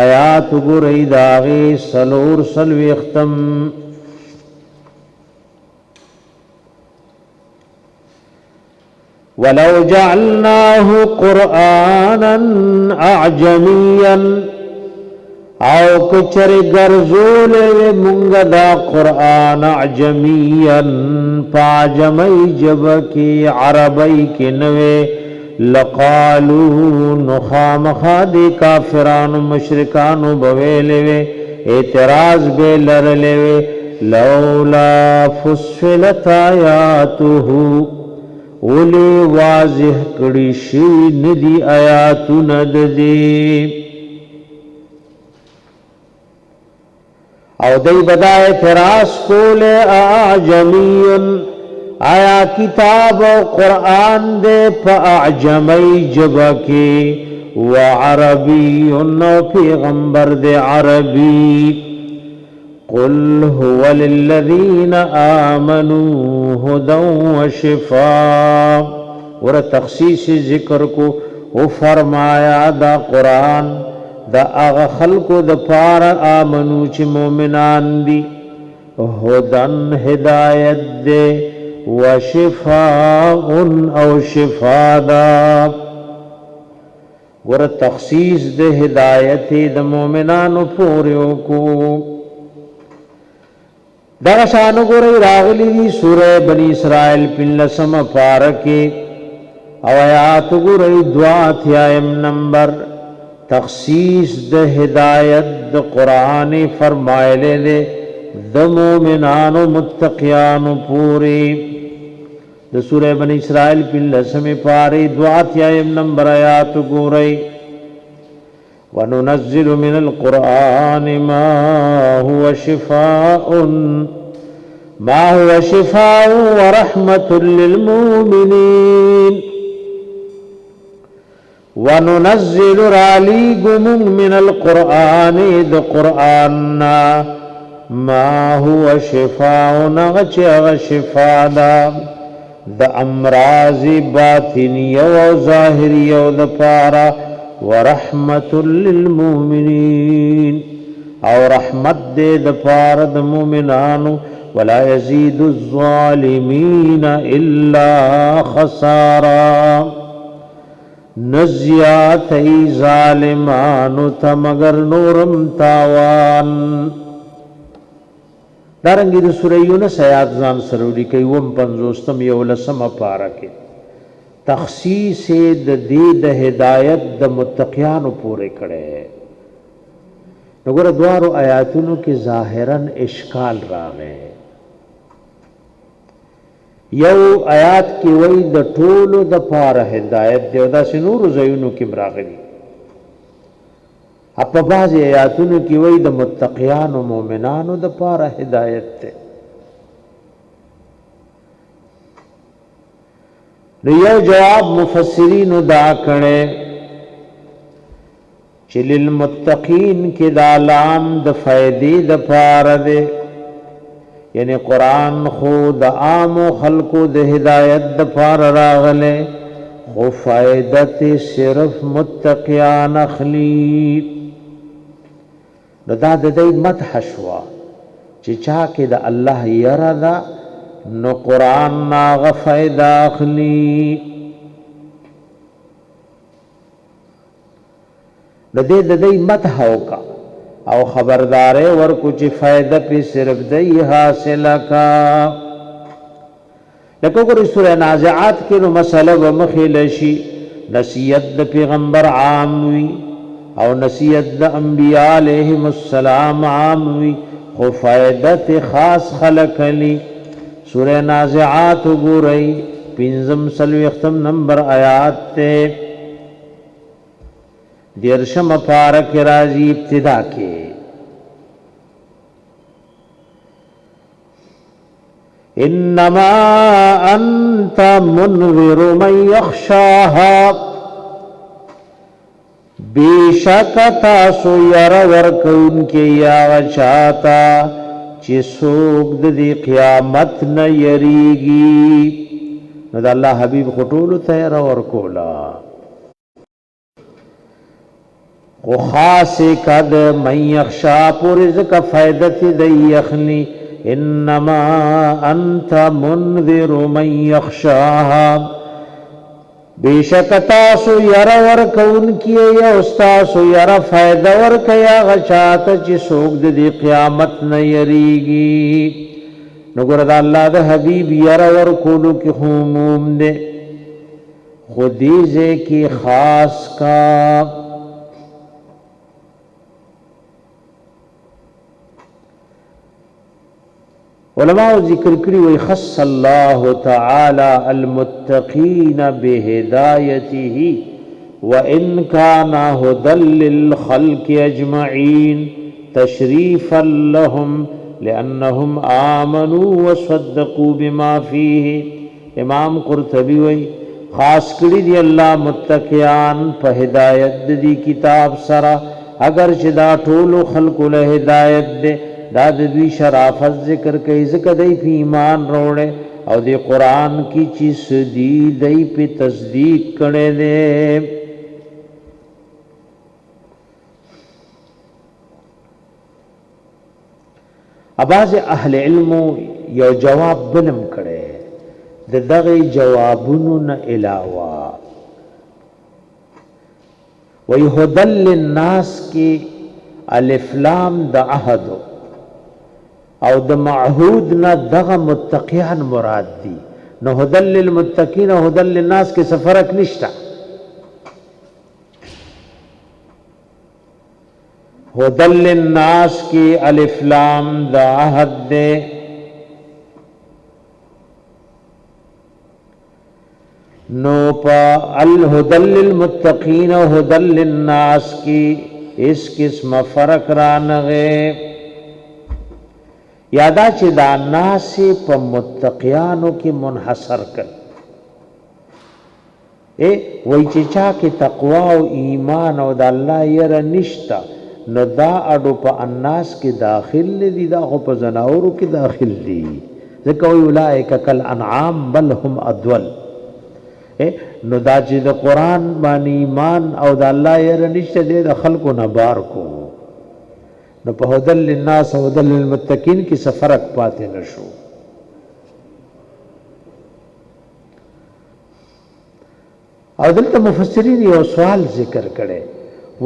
[SPEAKER 1] आयात गुरई दागे सलोर सलवेख्तम वलौ जअलनाहु कुरआनन अअजमियन आओ कचरे गर्जोले मुंगदा कुरआन अअजमियन पाजमई जब की अरबई के नवे लकालू नुखामखा दे काफिरानु मुशरिकानु बवेलेवे एतराज बे लरलेवे लौला फुस्सिलत आयातुहु ओले वाजिह कड़ी शी निधि आयातु नद दे औ दई बदाए एतराज कोले आजमीन आया किताब कुरान दे अअजमी जब के व अरबी पैगंबर दे अरबी कुल हुवा लिल्लज़ीना आमनू हुदन व शिफा और तखसीस जिक्र को वो फरमाया दा कुरान दा आगा खल्को द पार आमनू च मोमिनान दी हुदन हिदायत दे व शिफाउन औ शिफादा वर तखसीस दे हिदायत द मोमिनान पूर्यो को दरसान गुरे रागली सूरह बनी इसराइल पिल्लसम पारके अवयात गुरे द्वाध्यायम नंबर तखसीस द हिदायत द कुरान फरमायले दे द मोमिनान मुत्तकियान पूरे द सूरह बनी इसराइल पिल्लसम पारे द्वाध्यायम नंबर आयात गुरे वनुनज़्ज़िलु मिनल कुरआन मा हुवा शिफाउन व रहमतुल लिल मुमिनीन वनुनज़्ज़िलु रालीगुम मिनल कुरआन द कुरआन मा हुवा शिफाउन अगच शिफादा द अमराज़ बातिनिया व ज़ाहिरिया द पारा व रहमतुल लिल मुमिनीन और रहमत दे द पारा द मुमिनानु वला यज़ीदु ज़्ज़ालिमीन इल्ला खसारा नज़ियात ज़ालिमानु त मगर नूरम तावान दारंगी द सूरह यूनुस आयात जान सरूरी कई वम पंजोस्तम यौलसम पारा के तखसीस द दे द हिदायत द मुत्तकियान पूरे कड़े नगर द्वारो आयातुनु के ज़ाहिरन इश्काल रागे यौ आयात की वही द टोलो द पार हिदायत देवदा से नूर ज़यूनु की मरागली अब बाज़ आयातुनु की वही द मुत्तकियान व मोमिनान द पार हिदायत थे यह जवाब मुफस्सिरीन दा कड़े चिलिल मुत्तकीन के दालाम द फ़ायदे द पार दे यानी कुरान खुद आम खल्को द हिदायत द पार रागले खो फ़ायदत सिर्फ मुत्तकियान अखली दा दई मत हशवा चिचा के द अल्लाह यरदा न कुरान नाग फ़ायदा अखली दे दई मत होका और खबरदारे वर कुछ फायदा पे सिर्फ दई हासिल का लको को सूरह नाज़िआत के नो मसला व मखिलशी नसीहत द पैगंबर आम हुई और नसीहत द अंबिया अलैहिमुस्सलाम आम हुई खो फायदत खास खलक ली सूरह नाज़िआत गुरई पिंजम सलवेख्तम नंबर आयात ते دیرشم پارک راضی ابتدا کے انما انت منذر من یخشاها بیشک تاسو یر ورکون کے یا غشاتا چی سوک دی قیامت نہ یریگی نو دا اللہ حبیب خطولو تا یر ورکولا خو خاص کد من یخشا پوری زکا فائدت دی یخنی انما انت منذر من یخشاها بیشک تاسو یر ورکون کیے یا استاسو یر فائدہ ورکیا غشات چی سوک دی قیامت نہ یریگی نگرد اللہ دا حبیب یر ورکولو کی خموم دے خودیزے کی خاص کا علماء ذکر کری وی خص اللہ تعالی المتقین بہدایته وان کان هدى للخلق اجمعین تشریفا لهم لانهم آمنوا وصدقوا بما فیه امام قرطبی وی خاص کری دی اللہ متقیان پہ ہدایت دی کتاب سرا اگر چدا ټول خلق له ہدایت دے دا دوی شرافت ذکر کئی ذکر دی پی ایمان روڑے او دی قرآن کی چیز دی پی تصدیق کرے دے اباز اہل علم یو جواب بلم کرے دغی جوابونو نا علاوہ وی ہدل للناس کی الف لام دا عہدو او د معهود نه دغه متقیان مراد دي نو هدل للمتقین او هدل للناس کې څه فرق نشته هدل للناس کې الف لام د عهد ده نو په الهدل للمتقین او هدل للناس کې اس قسم فرق رانغه یادا چې دا ناس په متقیانو کې منحصر کړ وای چې چا کې تقوا او ایمان او د الله ير نشتا نو دا اډو په الناس کې داخل دي دا خو په زناورو کې داخل دي ځکه وی اولئک کل انعام بل هم اضل نو دا چې د قران باندې ایمان او د الله ير نشته د خلکو نه بار کو نو په هدل للناس او هدل للمتقین کی فرق پاتې نشو او دلته مفسرین یو سوال ذکر کړي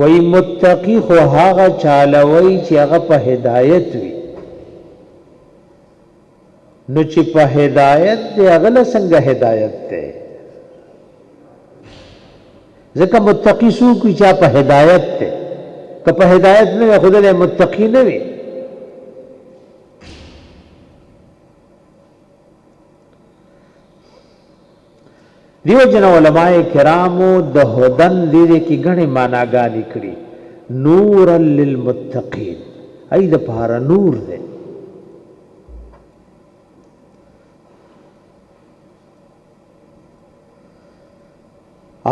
[SPEAKER 1] وای متقی خو هغه چالوي چې هغه په هدایت وي نو چې په هدایت دی هغه څنګه هدایت ده ځکه متقی سو کی چا په هدایت ده که په هدایت نه خود له متقی نه وي دیو جن علماء کرامو د هدن دې کې غني معناګانې کړي نور للمتقین ای د پاره نور ده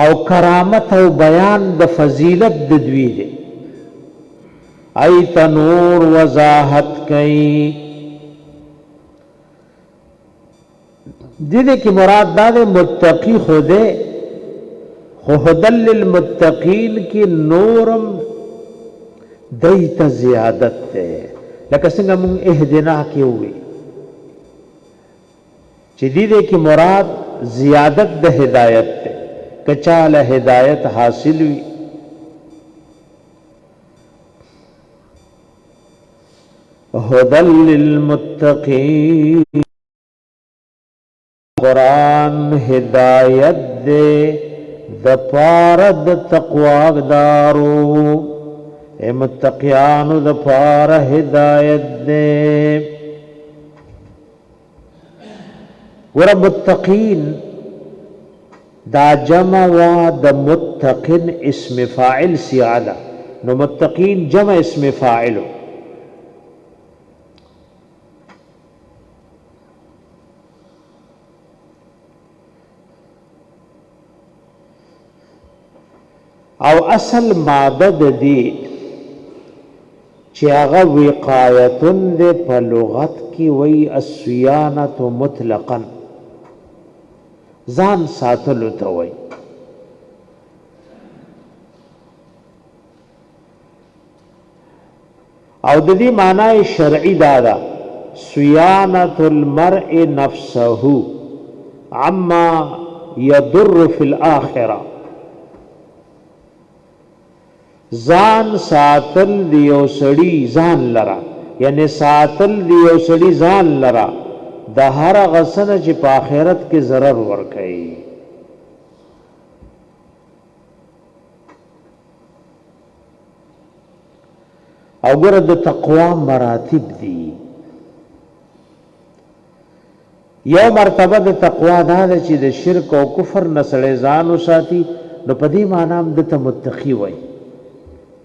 [SPEAKER 1] او کرامت او بیان د فضیلت د دوی ده ایت نور وضاحت کئی دیدے کی مراد دادے متقی خودے خودل للمتقین کی نورم دیت زیادت تے لکہ سنگا من اہدنا کی ہوئی چی دیدے کی مراد زیادت دے ہدایت تے کچال ہدایت حاصل ہوئی هدل للمتقین قرآن ہدایت دے د پارد تقوادارو اے متقیانو د پار ہدایت دے ور متقین دا جمع وا د متقن اسم فاعل سیاده نو متقین جمع اسم فاعل او اصل ماده د دې چې هغه وقایتن د په لغت کې وی الصيانه مطلقا ځان ساتلو ته وی او د دې معنی شرعي دا ده صيانه المرء نفسه عما يضر في الاخره ځان ساتل دیو سړی ځان لرا یعنی ساتل دیو سړی ځان لرا د هر غسن چې په آخرت کې ضرر ورکړي او ګره د تقوا مراتب دي یو مرتبه د تقوا دا چې د شرک او کفر نه سړی ځان وساتي نو په دې معنی هم د متقی وای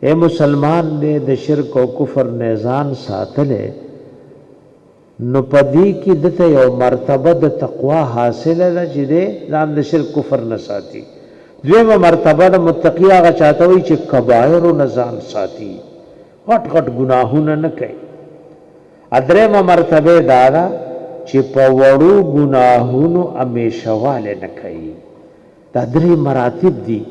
[SPEAKER 1] اے مسلمان دے د شرک او کفر نه ځان ساتلې نو پدې کې دته یو مرتبه د تقوا حاصله ده چې دې ځان د شرک کفر نه ساتي دویمه مرتبه د متقی هغه چاته وي چې کبایر نه ځان ساتي غټ غټ ګناهونه نه کوي ادرېمه مرتبه دا ده چې په وړو ګناهونو همیشواله نه کوي دا درې مراتب دي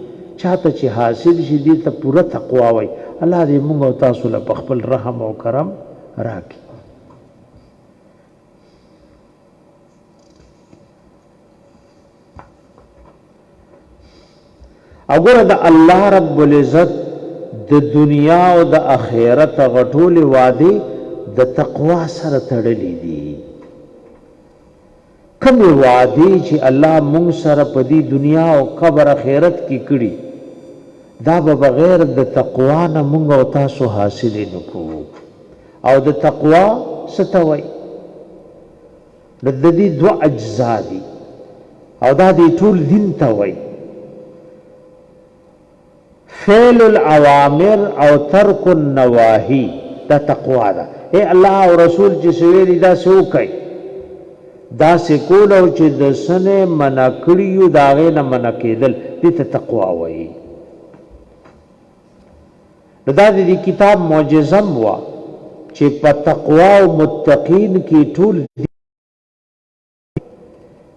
[SPEAKER 1] چاته چې حاصل شي دي ته پوره تقوا وای الله دې موږ او تاسو له خپل رحم او کرم راکړي وګوره د الله رب العزت د دنیا او د آخرت غټول وعده د تقوا سره تړلې دي کوم وعده چې الله موږ سره په دې دنیا او قبر آخرت کې کړي دا به بغیر د تقوا نه موږ او تاسو حاصل نکو او د تقوا ستوي د دې دوه اجزا دي او دا دې ټول دین ته وای فعل الاوامر او ترک النواهی دا تقوا ده اے الله او رسول چې سویری دا سو کوي دا سکول او چې د سنه منا کړیو داغه نه منا کېدل دې ته تقوا وایي دا دې کتاب معجزم وا چې په تقوا او متقین کې ټول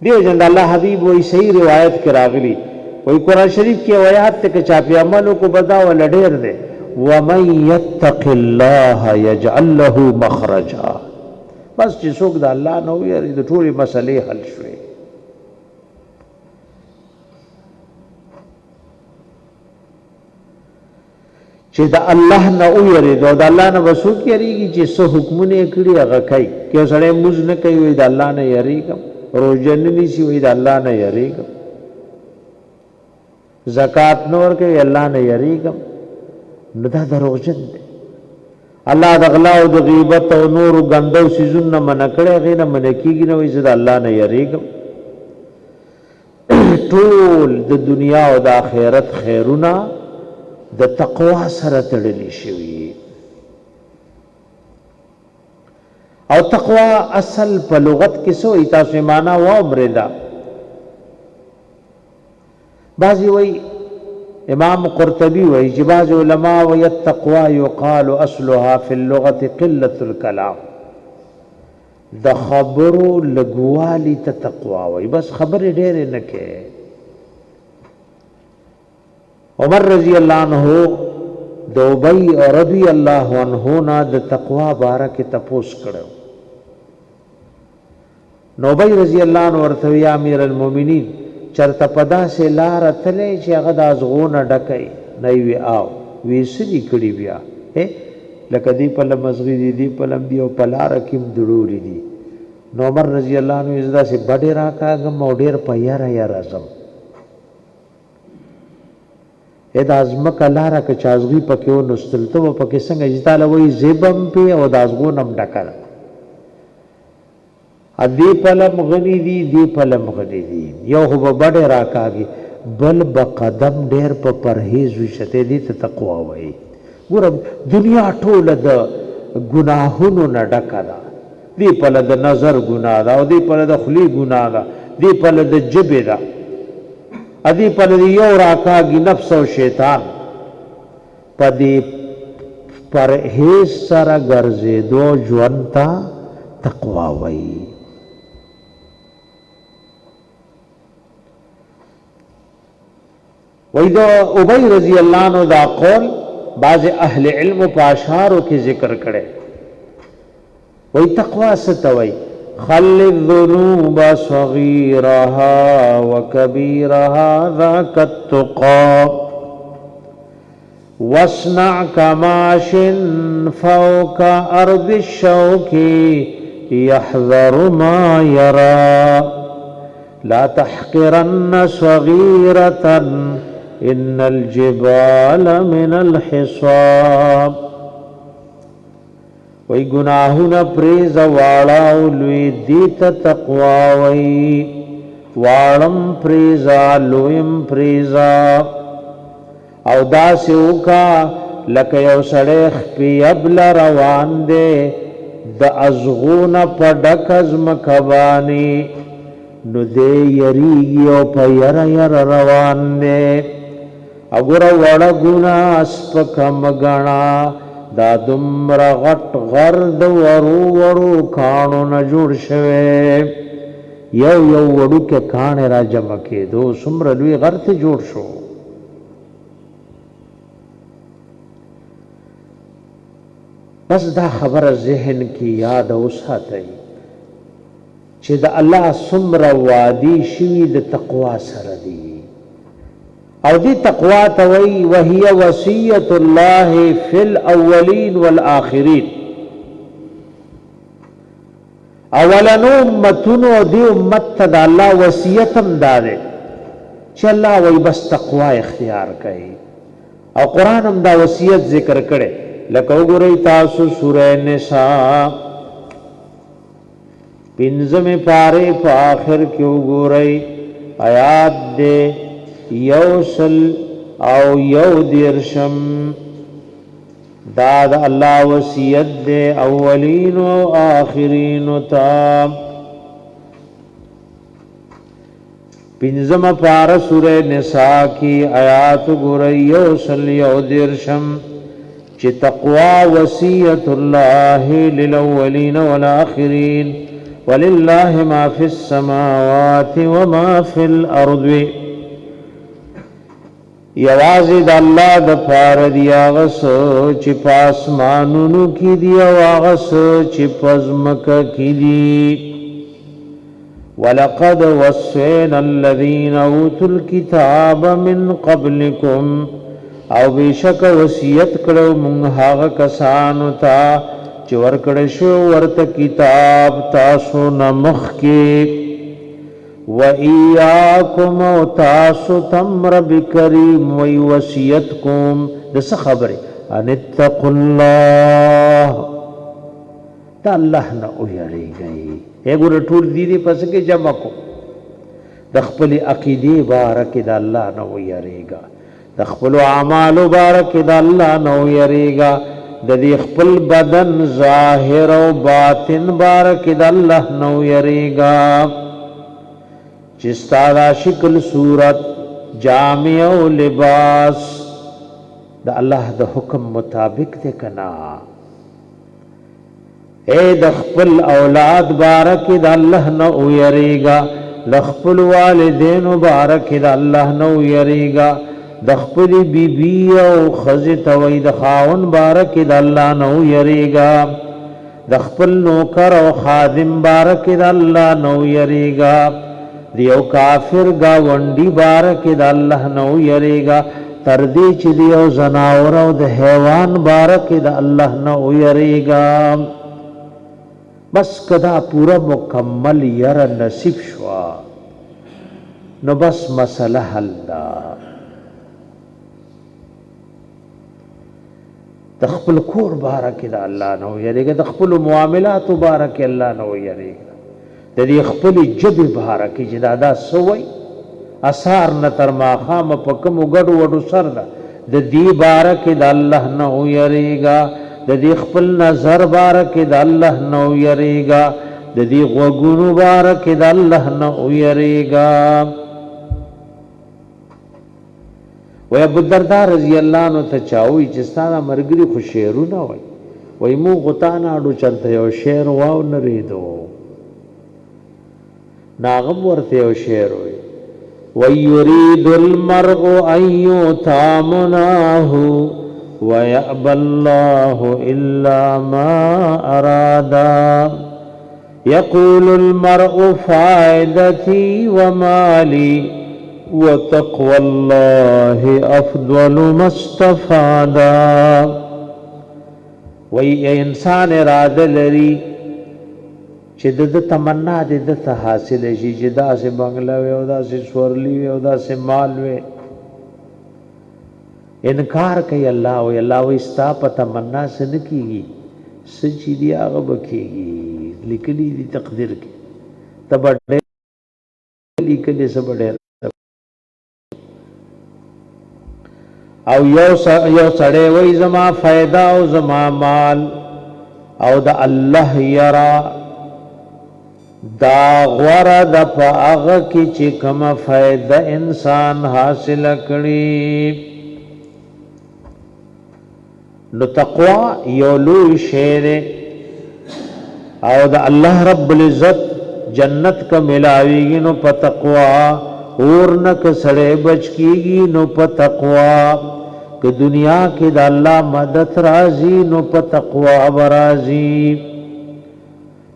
[SPEAKER 1] دیو جن الله حبیب وایي صحیح روایت کې راغلی وایي قرآن شریف کې آیات ته چې په عملو کو بدا ول ډېر دي ومن يتق الله يجعل له مخرجا بس چې څوک د الله نو یې د ټولې مسلې حل شوي چې د الله نه ویریږي او د الله نه وسوک یریږي چې څه حکمونه کړی هغه کوي کې سړی موږ نه کوي وي د الله نه یریږم روزه نه نیسي وي د الله نه یریږم زکات نور کوي الله نه یریږم نو دا دروغجن دی الله د غلا او د غیبت او نور غندو سيزونه منکړې غینه منکیږي نو عزت الله نه یریږم ټول د دنیا او د آخرت خیرونه د تقوا سره تړلې شوی او تقوا اصل په لغت کې سو تاسو معنا و امردا بعضی وی امام قرطبی وی جباز علماء وی التقوى يقال اصلها في اللغة قلة الكلام د خبرو لګوالی ته تقوا وی بس خبر ډېر نه کې عمر رضی الله عنه دوبی رضی الله عنه نا د تقوا بارک تپوس کړو نوبی رضی الله عنه ورته یا امیر المؤمنین چرته پدا سے لار تلې چې هغه د ازغونه ډکې نه وی آو وی سړي کړي بیا لکه دی په لمزغي دی په لمبي او په لار کې دړوري دي نو عمر رضی الله عنه عزت سے بډې راکاګم او ډېر په یا اعظم اې د ازمک لار کې چازغي پکې و نستلته و پکې څنګه اجتاله وی زبم په او د ازغونم ډکل ادی پلم غنی دی دی پلم غنی دی یو خو بڑے راکاگی بل بقدم ډیر په پرهیز وشته دي ته تقوا وایي. ګوره دنیا ټوله د ګناهونو نه ډکه ده. دی پله د نظر ګناه ده او دی پله د خولې ګناه ده، دی پله د ژبې ده، دی پله د یو راکاږي نفس او شیطان. په دې پرهیز سره ګرځېدو ژوند ته تقوا وایي. وی دا ابی رضی اللہ عنہ دا قول بعض اہل علم و پاشاروں کی ذکر کرے. وی تقوی ستوی خل الذنوب صغیرها وکبیرها ذاک التقا واصنع کماش فوق ارض الشوک يحذر ما يرى لا تحقرن صغيرة ان الجبال من الحصاب. وی گناہونا پریز واڑاو لوی دیت تقوا وی واڑم پریزا لویم پریزا او دا سیوکا لکه یو سڑیخ پی ابل روان دے دا ازغون پا ڈکز مکبانی نو دے یریگی او پا یر یر روان دے. اگر وڑا گنا اسپکم گنا دا دمر غٹ غرد ورو ورو کانو نجوڑ شوے یو یو وڑو کے کانے را جمع کے دو سمر لوی غرد جوڑ شو. بس دا خبر ذہن کی یاد اوساتای چې دا الله سمر وادي شوی د تقوا سره دی او دی تقوا توي وهي وصيه الله في الاولين والاخرين. اولن امتونو دی امت ته الله وصیتم داده چې الله وای بس تقوا اختیار کړي او قران هم دا وصیت ذکر کړي. لکه وګورئ تاسو سورہ نساء پنځمه پاره په آخر کې وګورئ آیات دے یوسل او یو دیرشم داد اللہ وصیت دے اولین و آخرین تا. پنځم پارہ سورہ نساء کی آیات گورئی یوسل یو دیرشم چی تقوی وصیت اللہ للاولین والآخرین وللہ ما فی السماوات وما فی الارض. یوازی دا اللہ دا پار دی آغس چی پاسمانونو کی دی او آغس چی پزمک کی دی. وَلَقَدْ وَصَّيْنَا الَّذِينَ أُوتُوا الْكِتَابَ مِنْ قَبْلِكُمْ او بیشک وصیت کرو منہاغ کسانو تا چی ورکڑشو ورت کتاب تاسو نمخ کی وَإِيَّاكُمْ وَتَاسُ تَمْرَ بِكَرِيمُ وَيْوَسِيَتْكُمْ دس خبر ان اتقوا اللہ تا اللہ نا اویاری گئی. ایگو رٹول دیدی پس کے جمع کو دخپل عقیدی بارک دا اللہ نا اویاری گا دخپل اعمال بارک دا اللہ نا اویاری گا دی خپل بدن ظاہر و باطن بارک دا اللہ نا اویاری گا چستادا شکل صورت جامع و لباس دا اللہ دا حکم مطابق دے کنا. اے دا خپل اولاد بارک دا اللہ نہ اویریگا لخپل والدین بارک دا اللہ نہ اویریگا دخپل بی بی او خزت وید خاون بارک دا اللہ نہ اویریگا دخپل نوکر او خادم بارک دا اللہ نہ اویریگا دیو کافر گاونڈی بارک دا اللہ نو یریگا تردی چی دیو زناور او دا حیوان بارک دا اللہ نو یریگا. بس کدا پورا مکمل یر نصیب شوا نو بس مسئلہ حل دا. دخپل کور بارک دا اللہ نو یریگا دخپل معاملات بارک اللہ نو یریگا د دې خپل جبه بارکی چې دا سوی اثار نه تر ماخام په کوم ګډو وډو سر ده د دې باره کې د الله نه ویریږه د دې خپل نظر باره کې د الله نه ویریږه د دې غوږونو باره کې د الله نه ویریږه و ابو الدرداء رضی الله عنه ته چاوي چې ستاسو مرګري خو شعرونه وای وای مو غتان اډو چلته یو شعر واو نه ریدو ناغم ورته یو شعر وای ويريد المرء أن يؤتى مناه ويأبى الله إلا ما أرادا يقول المرء فائدتي ومالي وتقوى الله أفضل ما استفادا وي انسان اراده لري چې د تمنا د ته حاصل شي چې داسې بنگلا وي او داسې سورلی وي او داسې مال وي انکار کوي الله او الله وستا په تمنا سن کیږي سچې دی هغه بکیږي لیکلي دي تقدیر کې تبډه لیکلي سبډه او یو سړی وای زما فائدہ او زما مال او د الله یرا دا غوره د پاغه کی چې کوم فائدہ انسان حاصل کړي نو تقوا یو لوی شی او د الله رب العزت جنت کا ملاویږي نو په تقوا اور نک سړی بچ کیږي نو په تقوا که دنیا کې د الله مدد راځي نو په تقوا راځي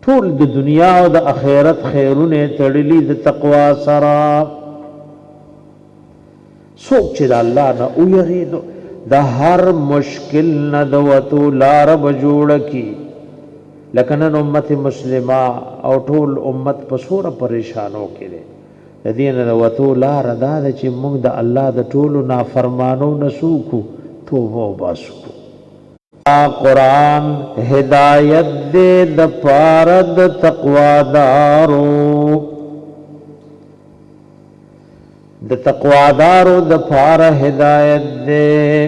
[SPEAKER 1] ټول د دنیا او د آخرت خیرونه تړلي د تقوا سره څوک چې د الله نه ویریدو د هر مشکل نه د وتو لار به جوړ کی لکه نن امت مسلمه او ټول امت په سوره پریشانو کې دی د دې نه د وتو لار دا ده چې موږ د الله د ټولو نافرمانو نه سوکو توبه وباسو قرآن ہدایت دے د پارد تقوادارو د تقوادارو د پار ہدایت دے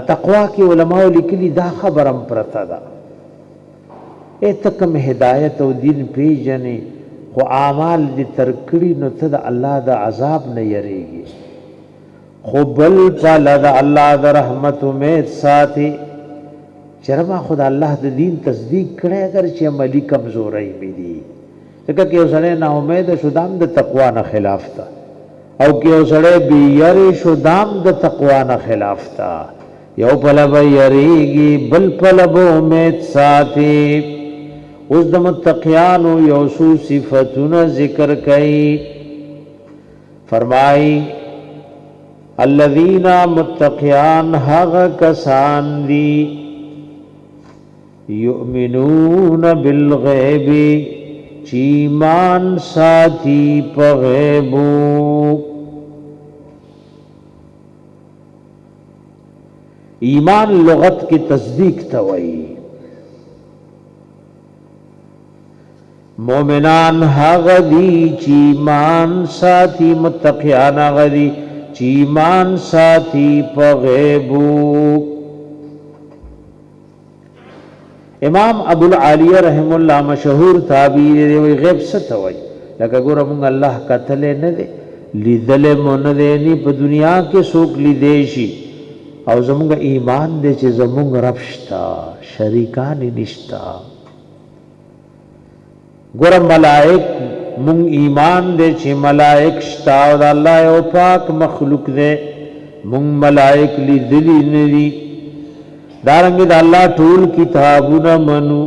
[SPEAKER 1] اتقوا کی علماء لکلی دا خبرم پرتا دا ایتکم ہدایت او دین پیجنی خو اعمال دی ترکڑی نو تد اللہ دا عذاب نہ یریگی خو بل پالا دا اللہ دا رحمت امید ساتھی چرما خدا اللہ دا دین تصدیق کرے اگر چی عملی کمزوری بھی دی لکہ کہ اسڑے نا امید شدام دا تقوی نا خلاف تا او کہ اسڑے بی یری شدام دا تقوی نا خلاف تا یو پلا با یریگی بل پلا با امید ساتھی اس دا متقیانو یوسو صفتون ذکر کئی فرمائی الذین متقیان حق کسان دی یؤمنون بالغیب چیمان ساتھی پا غیبو ایمان لغت کی تصدیق توئی مومنان حق دی چیمان ساتھی متقیان حق دی چیمان ساتھی پا غیبو امام ابو العالیہ رحم اللہ مشہور تعبیر دے وی غیب ستوئی لکہ گورا مونگ اللہ قتلے ندے لیدلے موندے نی پا دنیا کے سوک لیدیشی او زمونگ ایمان دے چے زمونگ رفشتا شریکانی نشتا گورا ملائک مونگ ایمان دے چھ ملائک شتا او دا اللہ او پاک مخلوق دے مونگ ملائک لی دلی ندی دارنگی دا اللہ ٹول کتابونا منو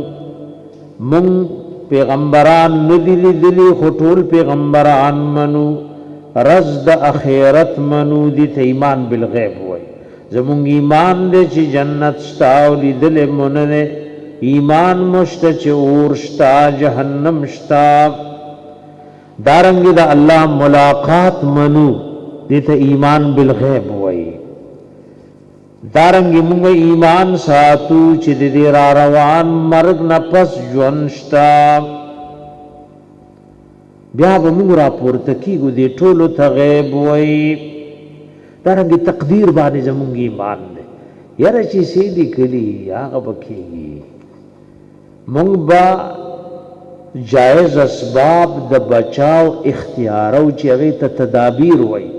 [SPEAKER 1] مونگ پیغمبران ندی لی دلی خطول پیغمبران منو رزد اخیرت منو دی تا ایمان بالغیب ہوئی زمونگ ایمان دے چھ جنت شتا او لی دل مننے ایمان مشتا چھ اور شتا جہنم شتا دارنگی دا اللہ ملاقات منو دیتا ایمان بالغیب ہوئی دارنگی مونگ ایمان ساتو چی دی را روان مرگ نپس جونشتا بیا به موږ راپورته کېږو دې ټولو ته غیب وایي دارنګې تقدیر باندې زمونږ ایمان دی یاره چې څه لیکلي هغه به کېږي مونږ به جایز اسباب د بچاو اختیارو چې هغې ته تدابیر وایي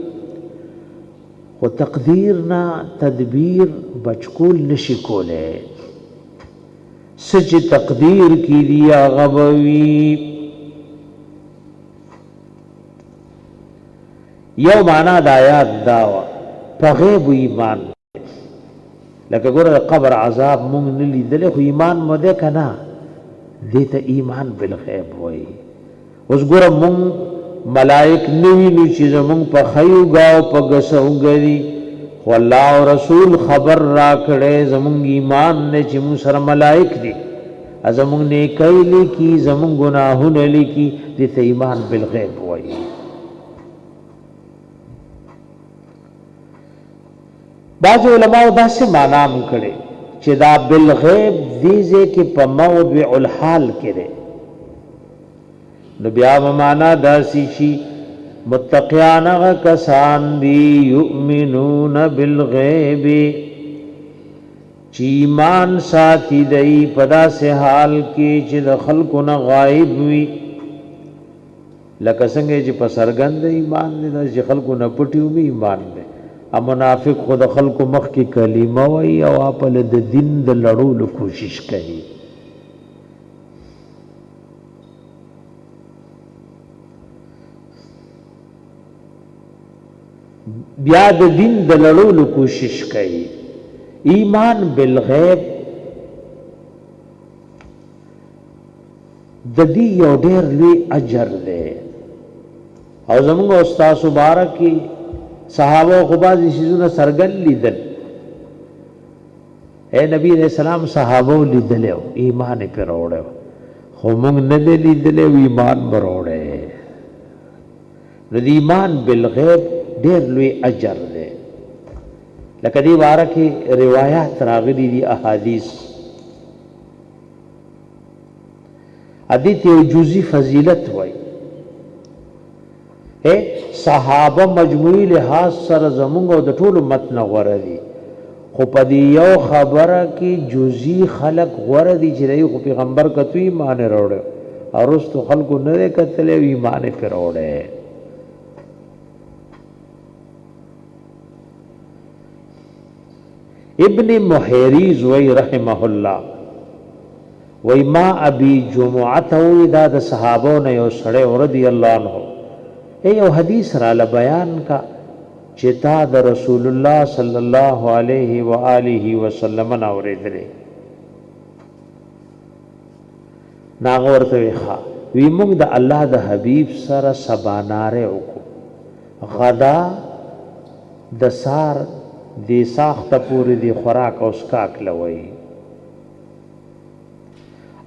[SPEAKER 1] خو تقدیر نه تدبیر بچکول نشي کولی څه چې تقدیر کې دي هغه به وي یو معنا د آیات دا وه په غیب ایمان لکه ګوره قبر عذاب مونږ نه لیدلی خو ایمان مو دی که نه دې ته ایمان بالغیب وایي اوس ګوره مونږ ملائک نه وینو چې زمونږ په ښیوګه او په ګسوګه دي خو الله او رسول خبر را کړی زمونږ ایمان دی چې مونږ سره ملائک دي زمونږ نیکۍ لیکي زمونږ ګناهونه لیکي دې ته ایمان بالغیب وایي بعض علماء داسې معنا هم کړي چې دا بالغیب دې ځای کې په موضع الحال کې دی نو بیا به معنا داسې شي متقیان هغه کسان دي یؤمنون بالغیب چې ایمان ساتي دی په داسې حال کې چې د خلکو نه غایب وي لکه څنګه چې په څرګند ایمان دی داسې خلکو نه پټي وي ایمان دی منافق خود خلق مخ کی کلمه وی او اپل د دین د لړولو کوشش کوي بیا د دین د لړولو کوشش کوي ایمان بالغیب د دې یو ډېر لوی اجر دی او زموږ استاد مبارک کی صحابه خو بعضې شیزونه څرګند لیدل اے نبی علیہ السلام صحابه لیدلی و ایمان یې پرې راوړی خو موږ نه دی لیدلی و ایمان به راوړی نو د ایمان بالغیب ډېر لوی اجر دی لکه دې باره کې روایات راغلي دي احادیث دې ته یو جزئی فضیلت وایي صحابه مجموعی لحاظ سره زمونږ او د ټولو متن غوره دي خو په دې یو خبره کې جزئی خلق غوره دي چې دی خو پیغمبر کتو ایمان یې راوړی او وروستو خلکو نه دی کتلی او ایمان یې پرې راوړی ابن محیریز وی رحمه الله وی ما ابي جمعته وی دا د صحابو نه یو سړی رضی الله عنه یو حدیث را بیان کا چې تا د رسول الله صلی الله علیه و آله وسلم نه اوریدلې ناغه ورته وی موږ د الله د حبیب سره سباناره وکړو غدا د سار د ساخته پوری دی خوراک او اسکاک لوي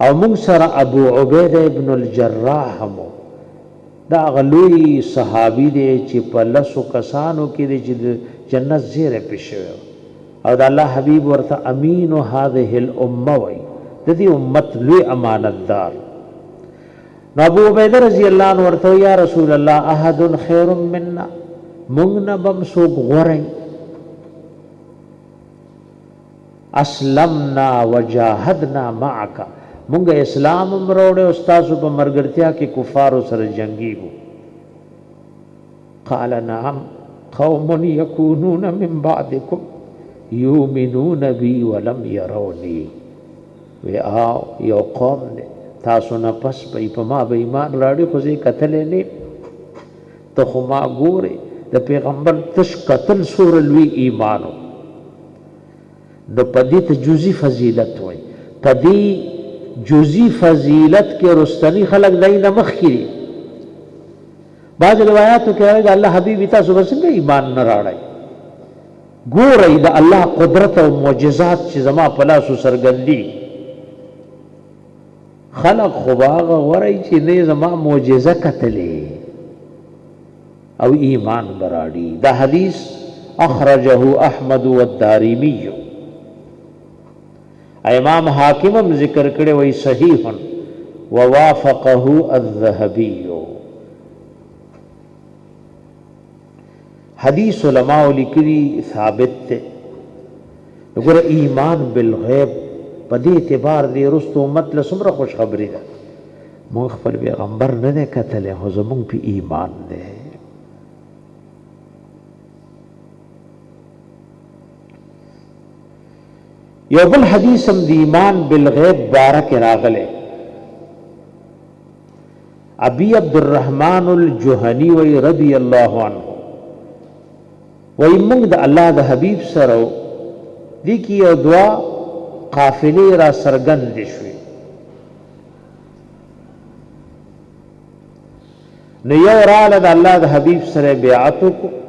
[SPEAKER 1] او موږ سره ابو عبیده ابن الجراح هم دا غلوی صحابی دی چې په لسو کسانو کې دی چې جنت زیره پېښوي او د الله حبیب ورته امین هذه الامه وی د دې امت لوی امانتدار نو ابو عبیده رضی الله عنه ورته یا رسول الله احد خیر منا موږ نه بم څوک غوره اسلمنا وجاهدنا معك مونږ اسلام مروړو استاد په مرګرتیا کې کفارو سره جنگیږو قال نعم قوم يكونون من بعدكم يؤمنون بي ولم يروني وی آو یو قوم دی تاسو نه پس په ما به ایمان راړي خو زه کتلې نه ته خو ما ګورې د پیغمبر تش قتل سور لوی ایمانو نو پدې ته جزئی فضیلت وای پدې جزئی فضیلت کې رستنی خلق دای نه مخ کړي بعض روایتو کې راځي الله حبیب تاسو څنګه ایمان نه راړای ګورئ د الله قدرت او معجزات چې زما په لاسو سرګندي خلق خواغه ورای چې نه زما معجزه کتلې او ایمان براړي دا حدیث اخرجه احمد والدارمی امام حاکم ذکر کړي وای صحیح ووافقه الذهبی حدیث علماء لیکلی ثابت تے نگور ایمان بالغیب پدی اعتبار دی رستو امت لسمر خوش خبری دا مونږ خپل پیغمبر نه دی کتلی خو زمونږ په ایمان دی یو بل حدیث هم د ایمان بالغیب باره کې راغلی ابی عبد الرحمن الجهنی وی رضی الله عنه وی موږ د الله د حبیب سره دی کی یو دعا قافلې را سرګند شوې نو یو راله د الله د حبیب سره بیعت وکړو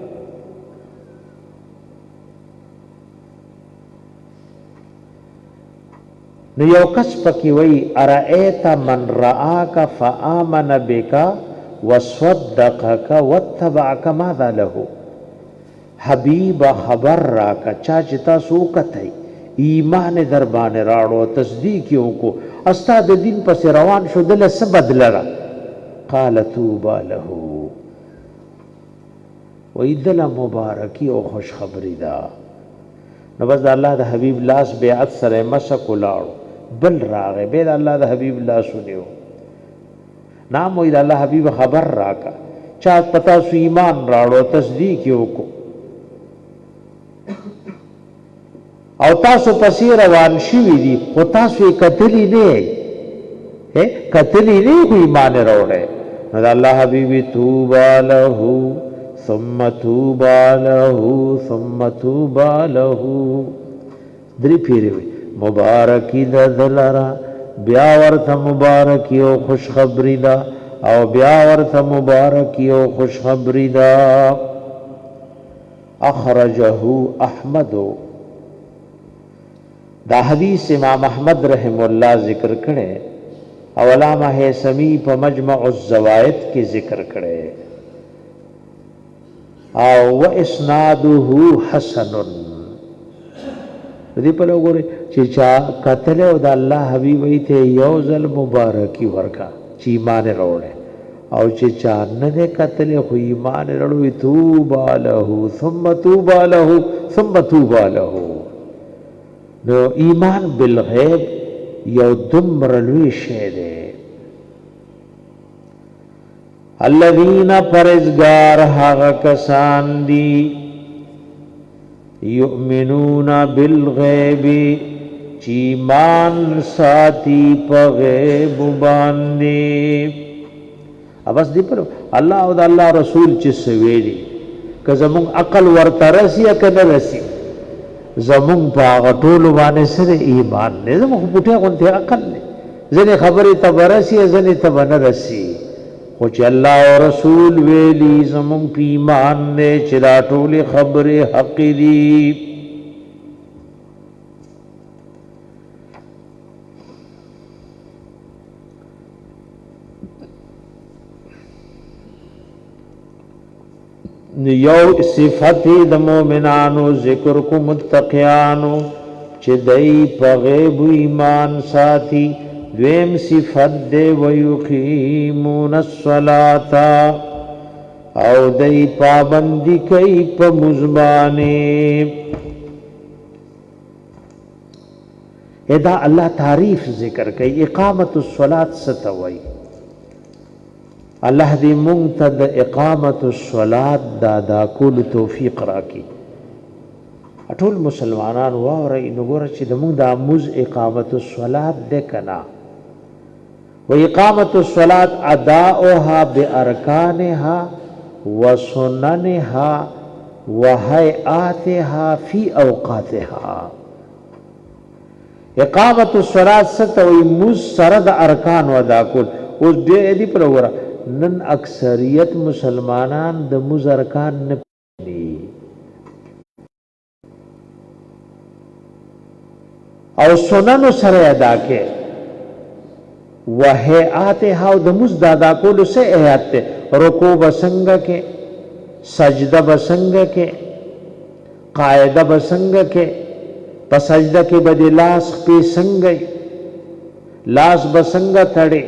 [SPEAKER 1] نو یو کس پکې وی ارائیت من رآک فآمن بک وصدقک واتبعک ماذا له حبیب خبر راکا چا چې تاسو وکتئ ایمان در باندې راړو تصدیق یې وکړو استا د دین پسې روان شو دله څه بدله را قال طوبى له وی دله مبارکي او خوش خبری دا نو بس د الله د حبیب لاس بیعت سره مسک ولاړو بل راغې بل الله د حبیب لاس ونیو نام وی د الله حبیب خبر راکا چا پتا سو ایمان راړو تصدیق یې وکړو او تاسو پسې روان شوي دي خو تاسو یې کتلی نه کتلی نه خو ایمان راوړی نو د الله حبیبي طوبى له ثم طوبى له ثم طوبى له درې پیرې وي مبارکی د دلرا بیا ورته مبارکی او خوش خبری دا او بیا ورته مبارکی او خوش خبری دا اخرجه احمد دا حدیث امام احمد رحم الله ذکر کړي او علامہ حیثمی په مجمع الزوائد کې ذکر کړي او و اسناده حسن دې په لګوري چې چا قتل او د الله حبیب ته یو ځل مبارکي ورکا چې ایمان وروړي او چې چا نه قتل خو ایمان وروړي توبه له ثم توبه له ثم توبه له نو ایمان بالغیب یو دمر لوی شی دی الذین پرزگار هغه کسان دی یؤمنون بالغیب چیمان ساتی پا غیب باندی بس دی پر اللہ او دا اللہ رسول چی سویلی که زمون عقل ورطرسی یا که نرسی زمون پا غطولو بانے سر ایمان نے زمون پوٹے گنتے عقل نے زنی خبری تبرسی یا زنی تبنرسی خوچ اللہ و رسول ویلی زمون پی ایمان نے چلا ٹولی خبر حق دی یو صفت د مومنانو ذکر کو متقیانو چې دای په غیب ایمان ساتي دویم صفت دے ویقیمون الصلاة او دای پابندی کئی پا مزبانے ادا اللہ تعریف ذکر کئی اقامت الصلاة ستوئی اللہ دی منتد اقامت الصلاة دادا کول توفیق راکی اٹول مسلمانان واوری نگورا چی دا منگ دا مز اقامت الصلاة دے کنا وإقامة الصلاة أداؤها بأركانها وسننها وهيئاتها في أوقاتها إقامة الصلاة ستوي مسرد أركان ودا کول اوس دې پر وره نن اکثریت مسلمانان د مز ارکان نه پېژني او سنن سره ادا کې وهيئاتها د مزدادا کول سے احیات تے رکوع بسنگ کے سجدہ بسنگ کے قاعدہ بسنگ کے پسجدہ کے بدے لاس پی سنگ لاس بسنگ تھڑے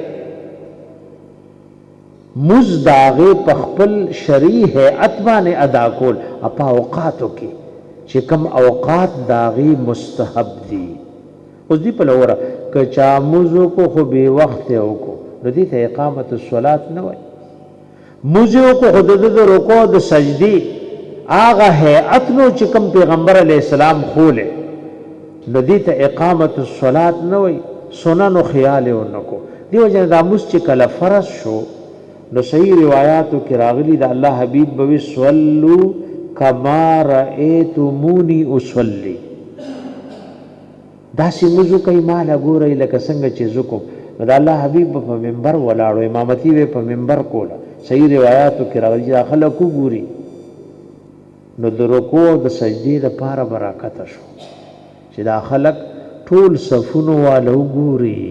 [SPEAKER 1] مز داغه په خپل شرعي هيئت باندې ادا کول اپا اوقاتو کې چې کوم اوقات داغه مستحب دي. اوس دی په لوره ک چا مزو کو خو به وخت او کو د دې ته اقامت الصلات نه وای. مزو کو حدود د رکوع د سجدي اغه هيئت نو چې کوم پیغمبر علی السلام خوله د دې ته اقامت الصلات نه وای. سنن او خیال ونکو دیو جن د مس چې کله فرض شو نو صحیح روایتو کې راغلي د الله حبیب بوي صلو کما رأیتمونی اصلی دا سیمزو کوي مال ګورې لکه څنګه چې زکو د الله حبیب په منبر ولاړو امامتي په منبر کوله. صحیح روایتو کې راغلي چې خلکو ګوري نو د رکوع د سجدي لپاره برکت شو چې دا خلک ټول صفونو والو ګوري.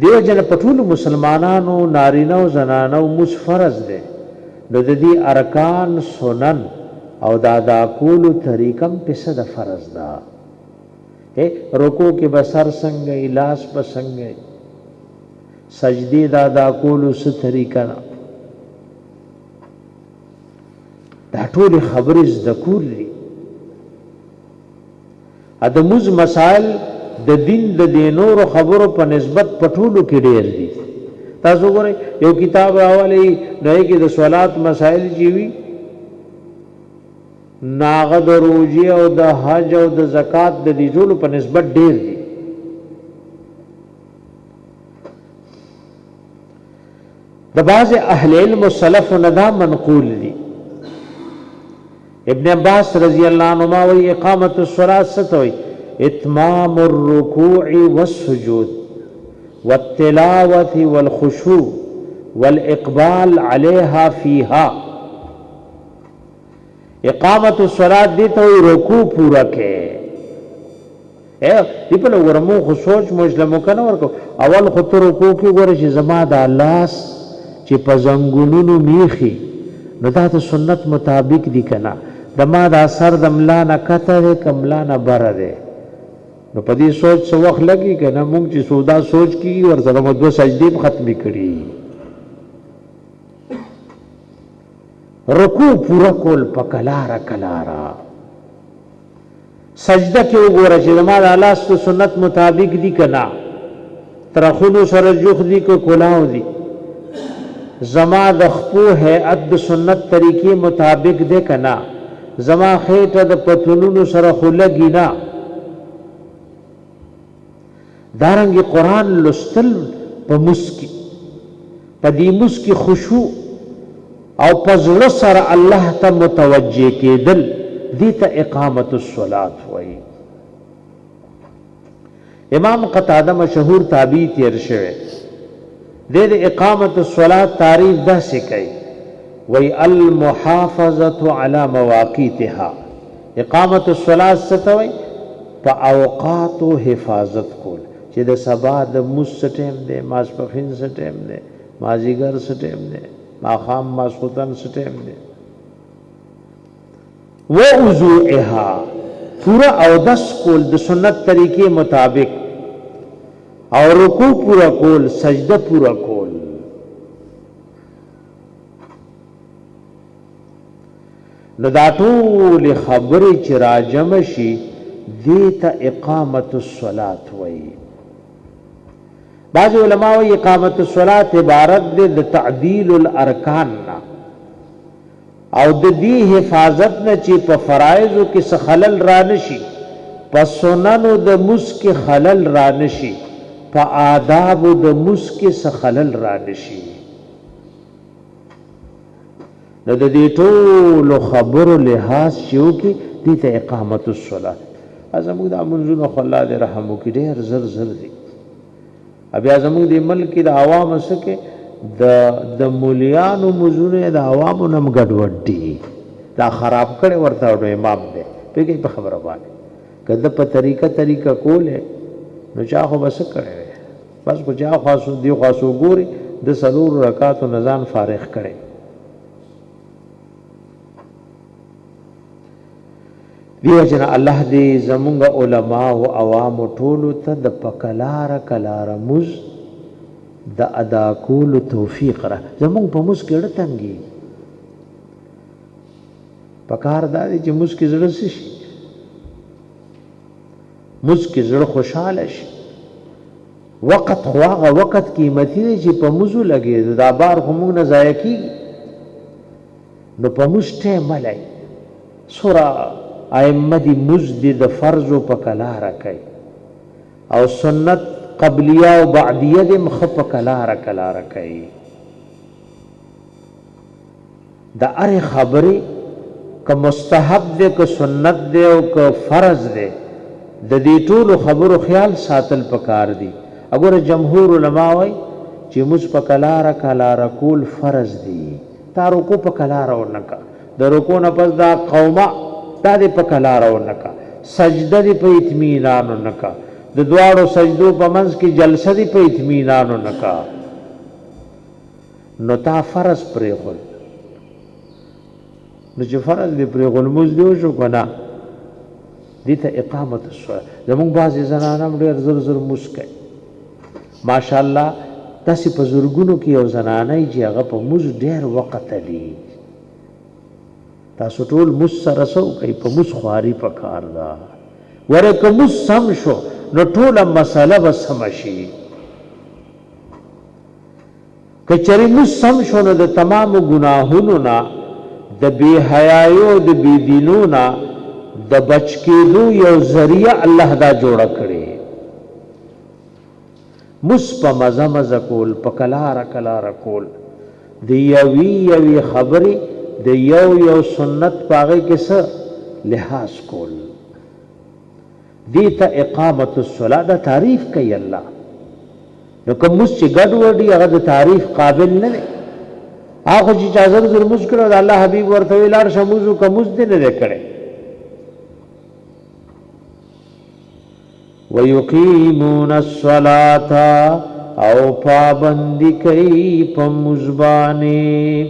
[SPEAKER 1] دیو جن پټول مسلمانانو نارینه او زنانو مس فرض ده نو د دې ارکان سنن او دا کولو طریقم په صد فرض ده. رکوع کې بسر څنګه لاس په څنګه سجدي دا کولو څه طریقه دا ټول خبرې زده کول دي. ادموز مسائل د دین د دینورو خبرو په نسبت پټولو کې ډېر دي. تاسو ګورئ یو کتاب راولي نو کې د صلات مسائل جیوي ناغه د روزي او د حج او د زکات د دې ټولو په نسبت ډېر دي. د بعض اهل علم او سلف ندا منقول دي. ابن عباس رضی اللہ عنہما وی اقامت الصلاة ستوئی اتمام الرکوع والسجود والتلاوة والخشوع والاقبال علیها فیہا. اقامت الصلاة دیتا ہوئی رکوع پورا کے دی پہلے ورمو خو سوچ مجلمو کنور کو اول خود رکوع کی ورش زما دا لاس چی پا زنگونونو میخی نو دا تا سنت مطابق دی کنا دما دا سر دملانا کتا دے کملانا بر دے نو پا دی سوچ سو وقت لگی کہ نا مونگ چی سودا سوچ کی ورسلم دو سجدیم ختمی کری. رکوع پورا کول پا کلارا کلارا سجدہ کی اگورا چی دما دا اللہ سو سنت مطابق دی کنا ترخونو سر جوخ دی کو کلاو دی زما د خپو هيئت د سنت طریقې مطابق دې کنا زما خېټه د پتلونو سره خلګی نه دارنګ قرآن لستل په مسکی په دې مسکی خشوع او پزړه سره الله ته متوجه کېدل دې ته اقامت الصلاة وایي. امام قتاده مشهور تابعی تیر شوی دید اقامت الصلاة تعریف ده سکی وی المحافظت علی مواقیتها. اقامت الصلاة ستوی پا اوقاتو حفاظت کول چې د سبا د مس سټیم دے ماسپخین سټیم دے مازیګر سټیم دے ماخام ماسخوتن سټیم دے و وضوئها پورا او دس کول د سنت طریقې مطابق او رکوع پورا کول سجدہ پورا کول. نو دا ټول خبرې چې راجم شي دې ته اقامت الصلاة وایي. بعض علماء وایي اقامت الصلاة عبارت دی د تعدیل الارکان نه او د دې حفاظت نه چې په فرایضو کې څه خلل را نشي په سننو د مس کې خلل را نشي په آداب د مس کې څه خلل را نشي. نو د دې ټولو خبرو لحاظ چې وکړي دې ته اقامت الصلاة. زموږ دا منځونه خو الله دې رحم وکړي ډېر زر زر دي. بیا زموږ د ملک د عوامو څه کې د مولیانو مزونه د عوامو نم ګډوډ دي دا خراب کړي ورته نو امام دی پکې په خبره باندې کله په طریقه کوله نو چا خو بس کړي بس کو چا خاصو دی خاصو ګوري د سلور رکعات نزان فارغ کړي. دیو جن الله دې زمونږ علما او عوام ټولو ته د پکلار کلار مز د ادا کول توفیق را زمونږ په مز کې ډتنګي پکار دا چې مز کې زړه شي مز کې زړه خوشاله شي وقت خواغه وقت قیمتي دی چې په مزو لګي دا بار هم نه ضایع کیږي نو په مشته ملای سورا ائمه دی مزد د فرض په کلا راکای او سنت قبلیه او بعدیه د مخ په کلا راکای دا اره خبره که مستحب ده که سنت ده او که فرض ده د دې ټولو خبرو خیال ساتل پکار دي اگر جمهور علما وای چې موږ په کلا کول فرض دي تارو کو په کلا ورنکا د رکوع نه پس دا قومه دا دې په کلا ورنکا سجده دې په اطمینان ورنکا د دواړو سجدو په منځ کې جلسه دې په اطمینان ورنکا نو تا فرض پرې خل نو چې فرض دې پرې خل موږ دیو شو کنه دې ته اقامت الصلاه زموږ بعضې زنانه ډېر زر زر مسکي ماشاءالله تاسې په زرګونو کې یو زنانه چې هغه په موږ ډېر وخت لي تاسو ټول موږ سره سو کوي په موږ خواري پکار ده وره که موږ سم شو نو ټوله مسله به سمه شي که چېرې موږ سم شو نو د تمامو ګناهونو نه د بې حیایو د بې دینو نه د بچ کېدو یو ذریعه الله دا جوړه کړې مس په مزه مزه کول په کلاره کول د یوې خبرې د یو سنت په هغې کې څه لحاظ کول دې ته اقامت الصلاه دا تعریف کوي الله نو که مس چې ګډ وډي هغه د تعریف قابل نه دی هغه چې چا زر زر مس کړو د الله حبیب ورته ویل لاړ شه مونځ وکړه مونځ دې نه دی کړی وَيُقِيمُونَ الصَّلَاةَ او پابندی کئی پا مزبانی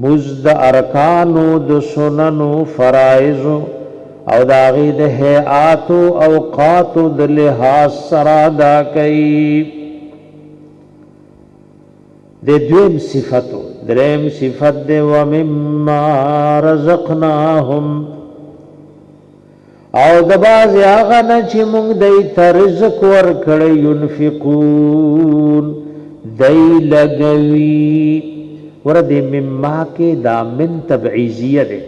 [SPEAKER 1] مزد ارکانو د سننو فرائضو او داغی د حیاتو اوقاتو د لحاظ سرادا کئی د دویم صفتو دریم صفت د وَمِمَّا رَزَقْنَاهُمْ او د باز هغه نه چې موږ دای ته رزق ورکړی ينفقون دای لګوي ورته مما کې دا من تبعیضیه ده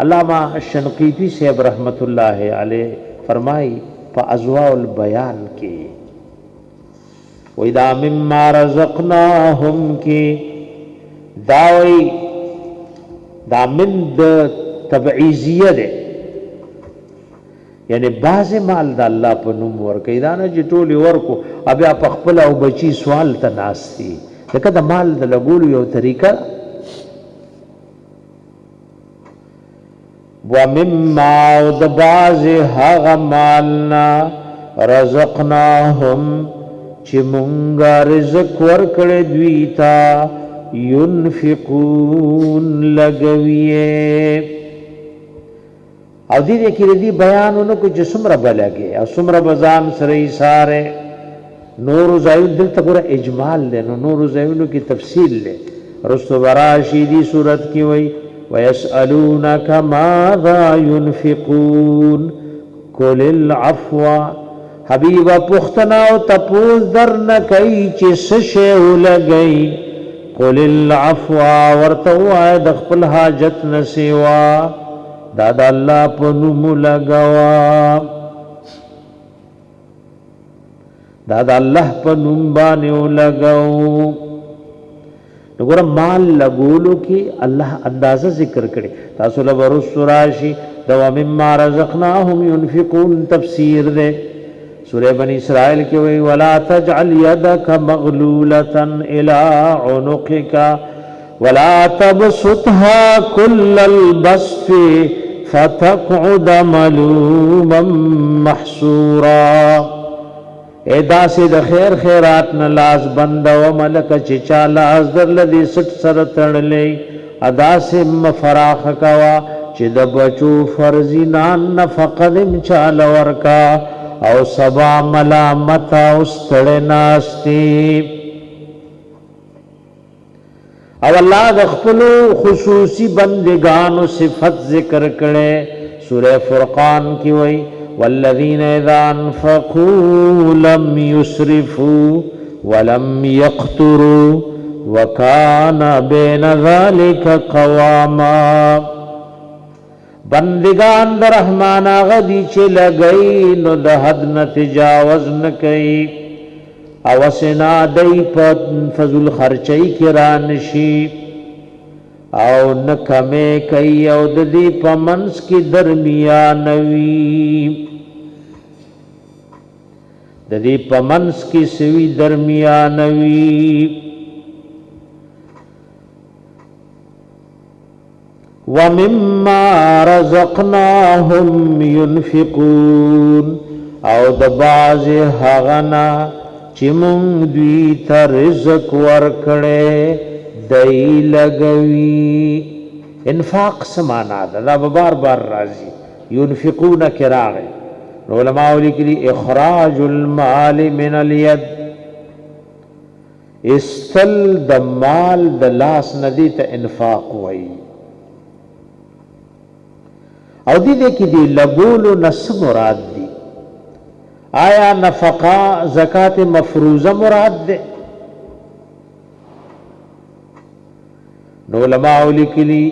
[SPEAKER 1] علامہ الشنقیطی صاحب رحمت الله علیه فرمای په اضواء البیان کې وَإِذَا مِمَّا رَزَقْنَاهُمْ کې داوی دا من د تبعیضیه ده یعنی باز مال د الله په نوم ورکې دا نه چې ټول ورکو بیا په خپل او بچی سوال ته ناشتي لکه د مال د لګولو یو طریقه ومما د باز هغه مالنا رزقناهم چې مونږ رزق ورکړې دوی ته ينفقون لګوي او دې کې دې بیانونو کو چې څومره بلګي او څومره بزان سره ساره نور زایو دلته ګوره اجمال له نور زایونو کې تفصیل له رسو براشی دی صورت کې وای ويسالونک ماذا ينفقون قل العفو حبیبا پختنا او تپوز در نه کوي چې سشه ولګي قل العفو ورته وای د خپل حاجت نه سیوا دادا اللہ پنوم لگوا دادا اللہ پنوم بانیو لگو نگورا مال لگولو کی اللہ اندازہ ذکر کرے تاسو لبرس راشی دوا مما رزقناهم ينفقون تفسیر دے سورہ بنی اسرائیل کی وی ولا تجعل یدک مغلولتا الى عنقک ولا تبسطها كل البسط فتقعد ملوما محسورا ادا سے د خیر خیرات نه لاس بند و ملک چچا لاس در لدی سټ سر تړلې ادا سے مفراخ کوا چې د بچو فرزینان نفقه دم چال ورکا او سبا ملامت او ستړی ناستی او الله د خپل خصوصي بندگانو صفت ذکر کړي سورہ فرقان کی وئی والذین اذا انفقوا لم يسرفوا ولم يقتروا وكان بين ذلك قواما بندگان در رحمان غدی چې لګئی نو د حد نه تجاوز نه کوي او سنا دای په فضل خرچي کې را نشي او نکمه کوي او د دې پمنس کې درمیانوي د دې پمنس کې سوي درمیانوي ومما رزقناهم ينفقون او د باز هغنا چې مونږ دوی ته رزق ورکړې دای لګوي انفاق سمانا دا بار بار راځي ينفقون کراغه علماء لیکلي اخراج المال من اليد استل د مال د لاس ندی ته انفاق وای او دې کې دی لګول نس مراد دی آیا نفقه زکات مفروضه مراد ده نو علماء لیکلی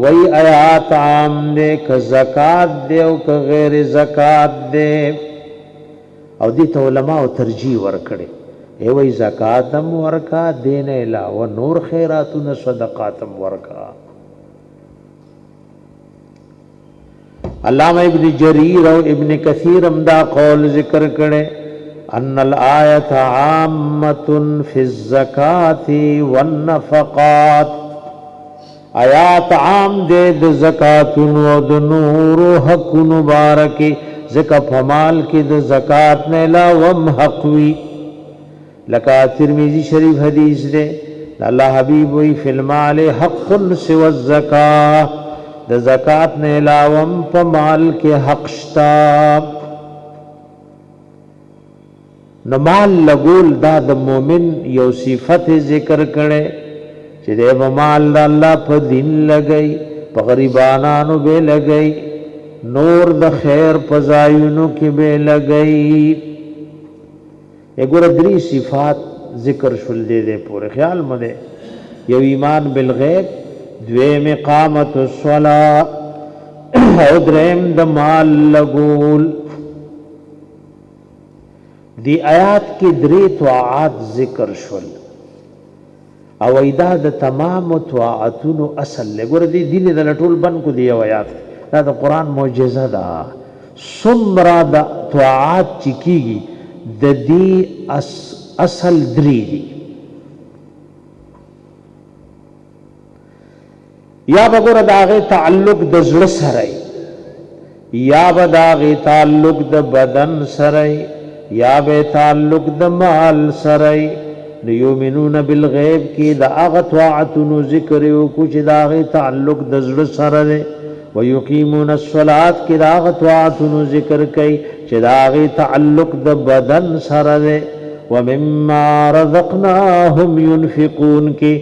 [SPEAKER 1] وی آیات عام دے که زکات دے او که غیر زکات دے او دیتا علماء ترجیح ورکڑے اے وی زکاتم ورکا دین علاوہ نور خیراتون صدقاتم ورکا علامہ ابن جریر او ابن کثیر امدا قول ذکر کرے ان الآیت عامت فی الزکاة والنفقات آیات عام دے د زکاتن و د نور حق مبارکی زکا فمال کی د زکات نے علاوہ حق وی لکا ترمذی شریف حدیث دے اللہ حبیب وی فی المال حق سوى الزکاة د زکات نے علاوہ فمال کے حق شتا نمال لگول دا د مومن یو صفت ذکر کرے چې دې مال د الله په دین لګي په غریبانو به لګي نور د خیر په ځایونو کې به لګي وګوره درې صفات ذکر شول دې پورې خیال مده یو ایمان بالغیب دویم اقامت الصلاة او دریم د مال لګول دی آیات کې درې طاعات ذکر شول او ایدا د تمام طاعتونو اصل لګور دی دین د لټول بن کو دی آیات دا د قران معجزه ده سمرا د طاعات چکیږي د دې اصل درې دي یا وګور داغه تعلق د زړه سره یا بداغه تعلق د بدن سره یا به تعلق د مال سره یؤمنون بالغیب کی دا اغطاعتن ذکر او کچھ داغی تعلق دزړه سره ده ويقيمون الصلاة کی دا اغطاعتن ذکر کئی چه داغی تعلق د بدن سره ده ومما رزقناهم ينفقون کی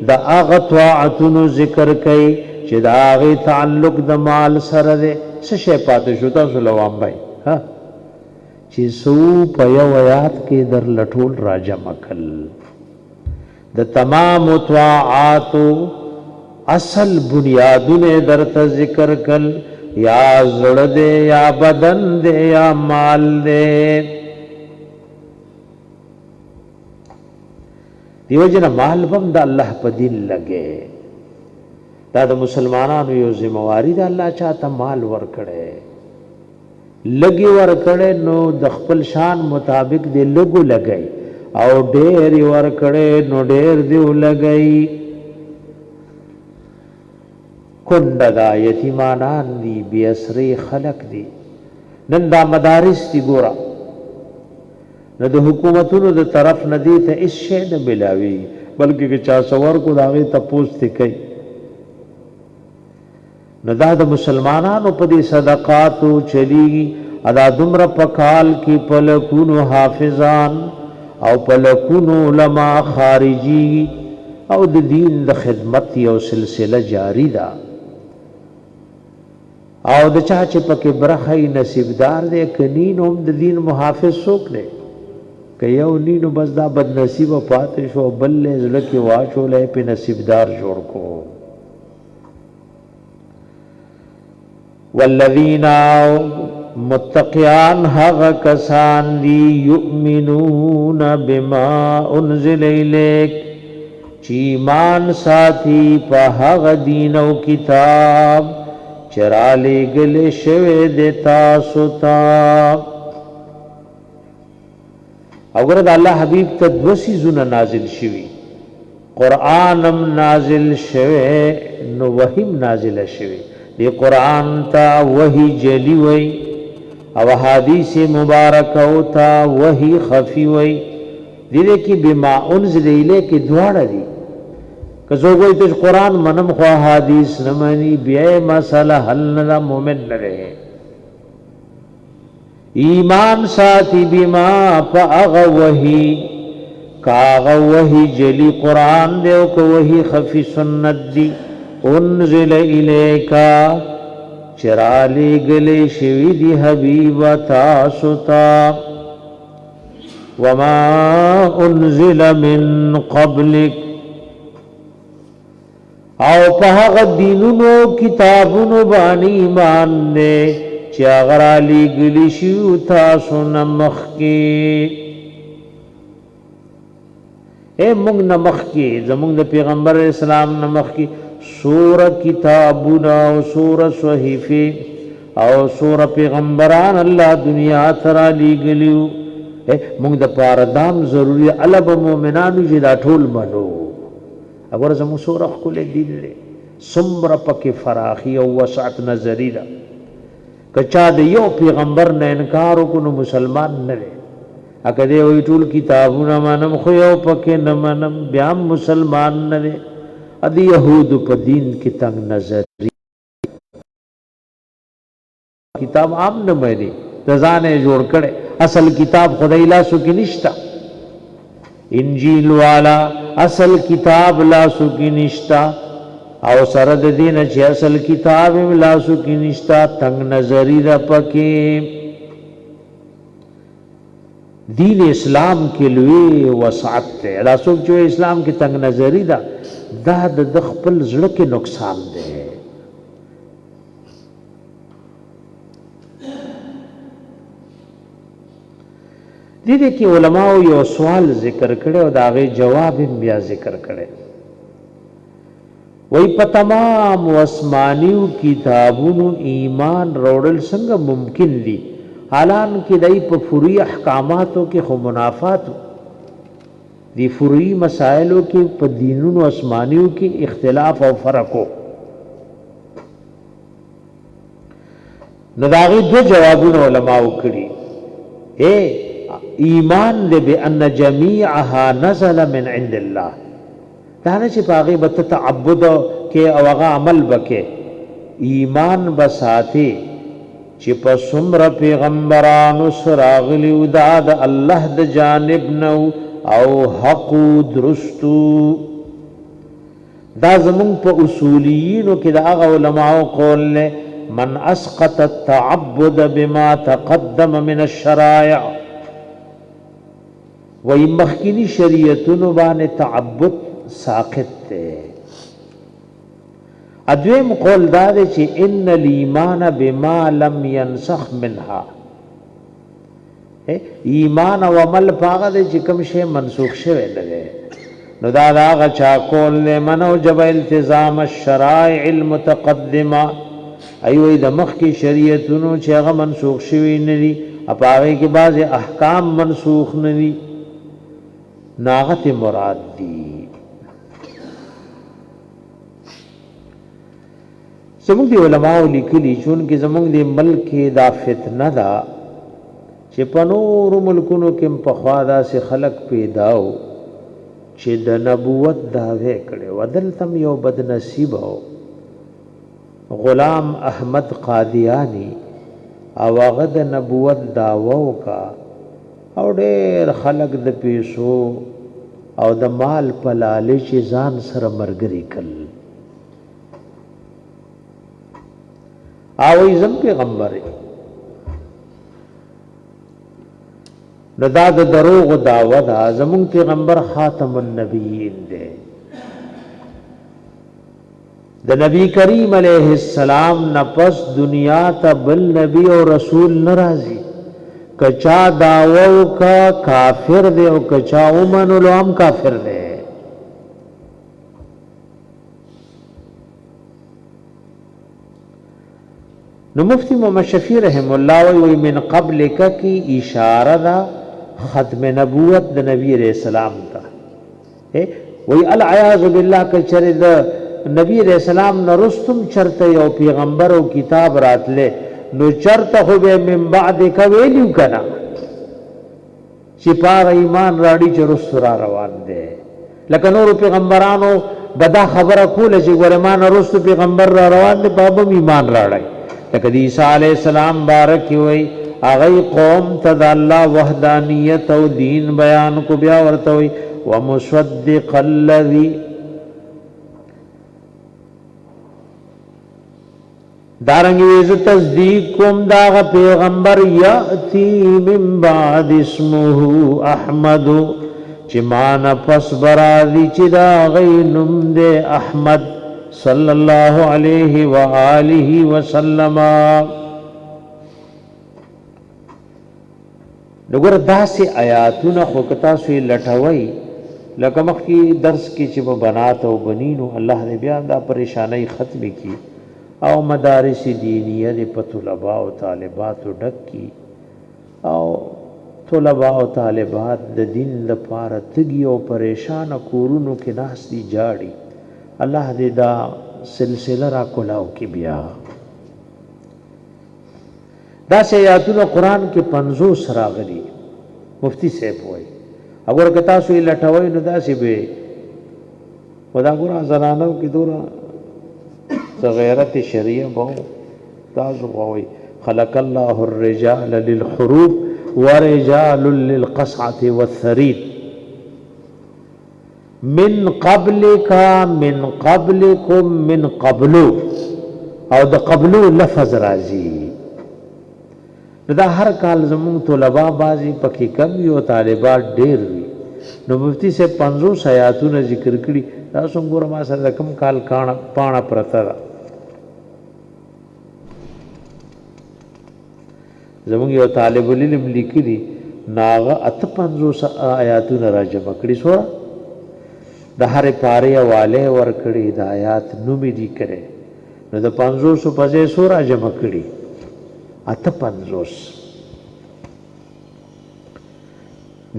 [SPEAKER 1] دا اغطاعتن ذکر کئی چه داغی تعلق د مال سره ده سشه پاتې شو تاسو لوام بھائی ها چې سو په یو آیات کې در لټول راجمع کل د تمام طاعات اصل بنیادونه درته ذکر کل یا زړه دې یا بدن دې یا مال دې دیو جن مال بم د الله په دین لګې دا د مسلمانانو یو ذمہواری ده الله چاته مال ورکړي لګي ورکړې نو د خپل شان مطابق دی لګو لګي او ډېر ورکړې نو ډېر دی لګي کونډه دا یتیمانان دی بیسری خلق دی نن دا مدارس دی ګورا نو د حکومتونو د طرف ندی ته هیڅ شی نه ملاوي بلکې چا سوار کو داغه تپوس تی کوي نو دا د مسلمانانو په دې صدقاتو چلیږي ادا دومره په کال کې په لکونو حافظان او په لکونو علما خارجي او د دین د خدمت یو سلسله جاری ده او د چا چې پکې برخه نصیبدار دی کنین هم د دین محافظ څوک دی که یو نینو بس دا بد نصیب پاتې شو بل له زړه کې واچولې په نصیبدار جوړ کو والذین متقیان هغه کسان دی یؤمنون بما انزل الیک چې ایمان ساتي په هغه دین او کتاب چرالی گلی شوی دیتا ستا اگر اللہ حبیب تا دوسی زن نازل شوی قرآنم نازل شوی نو وحیم نازل شوی دی قرآن تا وحی جلی وی او حدیث مبارکو تا وحی خفی وی دیده کی بما انزل ایلے کی دوارا دی کسو کوئی تجھ قرآن منم خواہ حدیث نمانی بیئے مسئلہ حل ندا مومن نرے ایمان ساتی بیما پا اغوہی کا اغوہی جلی قرآن دیو کو وہی خفی سنت دی انزل الیکا چرالی گلے شوی دی حبیب تاستا وما انزل من قبلک او په هغه دینونو کتابونو باندې ایمان دې چې هغه را لېږلي شوي تاسو نه مخکې موږ نه مخکې زموږ د پیغمبر اسلام نه مخکې سوره کتابونه او سوره صحیفې او سوره پیغمبران الله دنیا ته را لېږلي موږ د پاره دام ضروري الب مؤمنانو چې دا ټول منو اگر زمو سورخ کل دین لے سمر پک فراخی او وسعت نظری دا کچا د یو پیغمبر نه انکارو کنو مسلمان نرے اکا دے وی طول کتابو نمانم خیو پک نمانم بیام مسلمان نرے ادی یهود پا دین کی تنگ نظری کتاب عام نمانی رضانے جوڑ کرے اصل کتاب خدای لاسو کی نشتا انجیل والا اصل کتاب لاسو کی نشتا او سرد دین چی اصل کتاب لاسو کی نشتا تنگ نظری دا پکی دین اسلام کے لئے وسعت تے لاسو جو اسلام کی تنگ نظری دا دا دخپل زڑک نقصان دے دیده کی علماء یو سوال ذکر کرے او داغی جواب بیا ذکر کرے وی پا تمام اسمانیو کتابونو ایمان روڑل سنگ ممکن دی حالان کی دای پا فروعی احکاماتو کی خو منافاتو دی فروعی مسائلو کی پا دینونو اسمانیو کی اختلاف او فرقو نداغی دو جوابونو علماء کری ایمان دے بے ان جمیعها نزل من عند اللہ دانا چی پاگی بتا تعبد کے اوغا عمل بکے ایمان بساتے چی پا سمر پیغمبرانو سراغلیو داد اللہ دا جانب نو او حقو درستو دا زمان پا اصولیینو کی دا اغا علماء قول لے من اسقط التعبد بما تقدم من الشرائع وی مخکینی شریعتونو باندې تعبد ساقط تے ادویم قول دادے چی ان الایمان بما لم ینسخ منها ایمان و عمل پاگا دے چی کم شے منسوخ شوے لگے نو دادا آغا چاکول لے منو جب التزام الشرائع المتقدمہ ایوی دا مخی شریعتونو چی آغا منسوخ شوی ندی اپ آغی کی بعض احکام منسوخ ندی ناغت مراد دی زمونږ دی علماء لیکلی چون کې زمونږ دی ملک دا فتنه دا چې په نورو ملکونو کې په خوا داسې خلق پیداو چې د نبوت دعوی کړي ودلته یو بد نصیب هو غلام احمد قادیانی او هغه د نبوت دعوه وکا او ډېر خلق د پیسو او د مال په لالچ ځان سره مرګري کړ او زم پیغمبر ندا د دروغ دعوه دا زمون پیغمبر خاتم النبیین دی د نبی کریم علیہ السلام نفس دنیا ته بل نبی او رسول ناراضی کچا داوو کا کافر دی او کچا ومنو لوم کافر دی نو مفتی محمد شفیع رحم الله وی من قبل کی اشاره دا ختم نبوت د نبی علیہ السلام تا وی العیاذ بالله کچره د نبی علیہ السلام نرستم چرته یو پیغمبر او کتاب راتله نو چرته خو به من بعد کویلیو کنا چې پاره ایمان راړي چې رسول روان دي لکه نور پیغمبرانو بدا خبره کوله چې ګورمان رسول پیغمبر را روان دي په ایمان راړي لکه عیسی علیہ السلام بارک وی اغی قوم تد الله وحدانیت او دین بیان کو بیا ورته وی ومصدق الذی دارنگی ویز تصدیق کم داغ پیغمبر یاتی من بعد اسمه احمد چی مانا پس برازی چی داغی نم دے احمد صلی اللہ علیہ وآلہ وسلم نگر دا سی آیاتون خوکتا سوی لٹھوئی لکمخ کی درس کی چی بنات و بنینو اللہ نے بیان دا پریشانی ختم کی او مدارس دینیه د طلباء او طالبات ډک کی او طلباء او طالبات د دین لپاره تګي او پریشان کورونو کې ناس دي جاړي الله دې دا سلسله را کولاو کې بیا دا آیاتونه قران کې 50 راغلي مفتی صاحب وایي اگر که تاسو یې لټوي نو دا سی به ودا ګور زنانو کې دورا غیرت شریعه بو تاسو وایي خلق الله الرجال للحروب ورجال للقصعه والثريد من قبلك من قبلكم من قبلو او د قبلو لفظ راځي دا هر کال زمون طلباء بازي پکې کم یو طالبات ډېر وي نو مفتی سے 50 آیاتونه ذکر کړي تاسو ګور ما سره کم کال کان پاڼه پرتا زمون یو طالب العلم لیکلي ناغه 50 آیاتونه را جمع کړي سو د هر پاره والے ور کړي د آیات نو می دي کړي نو د 500 پځې سو را جمع کړي 50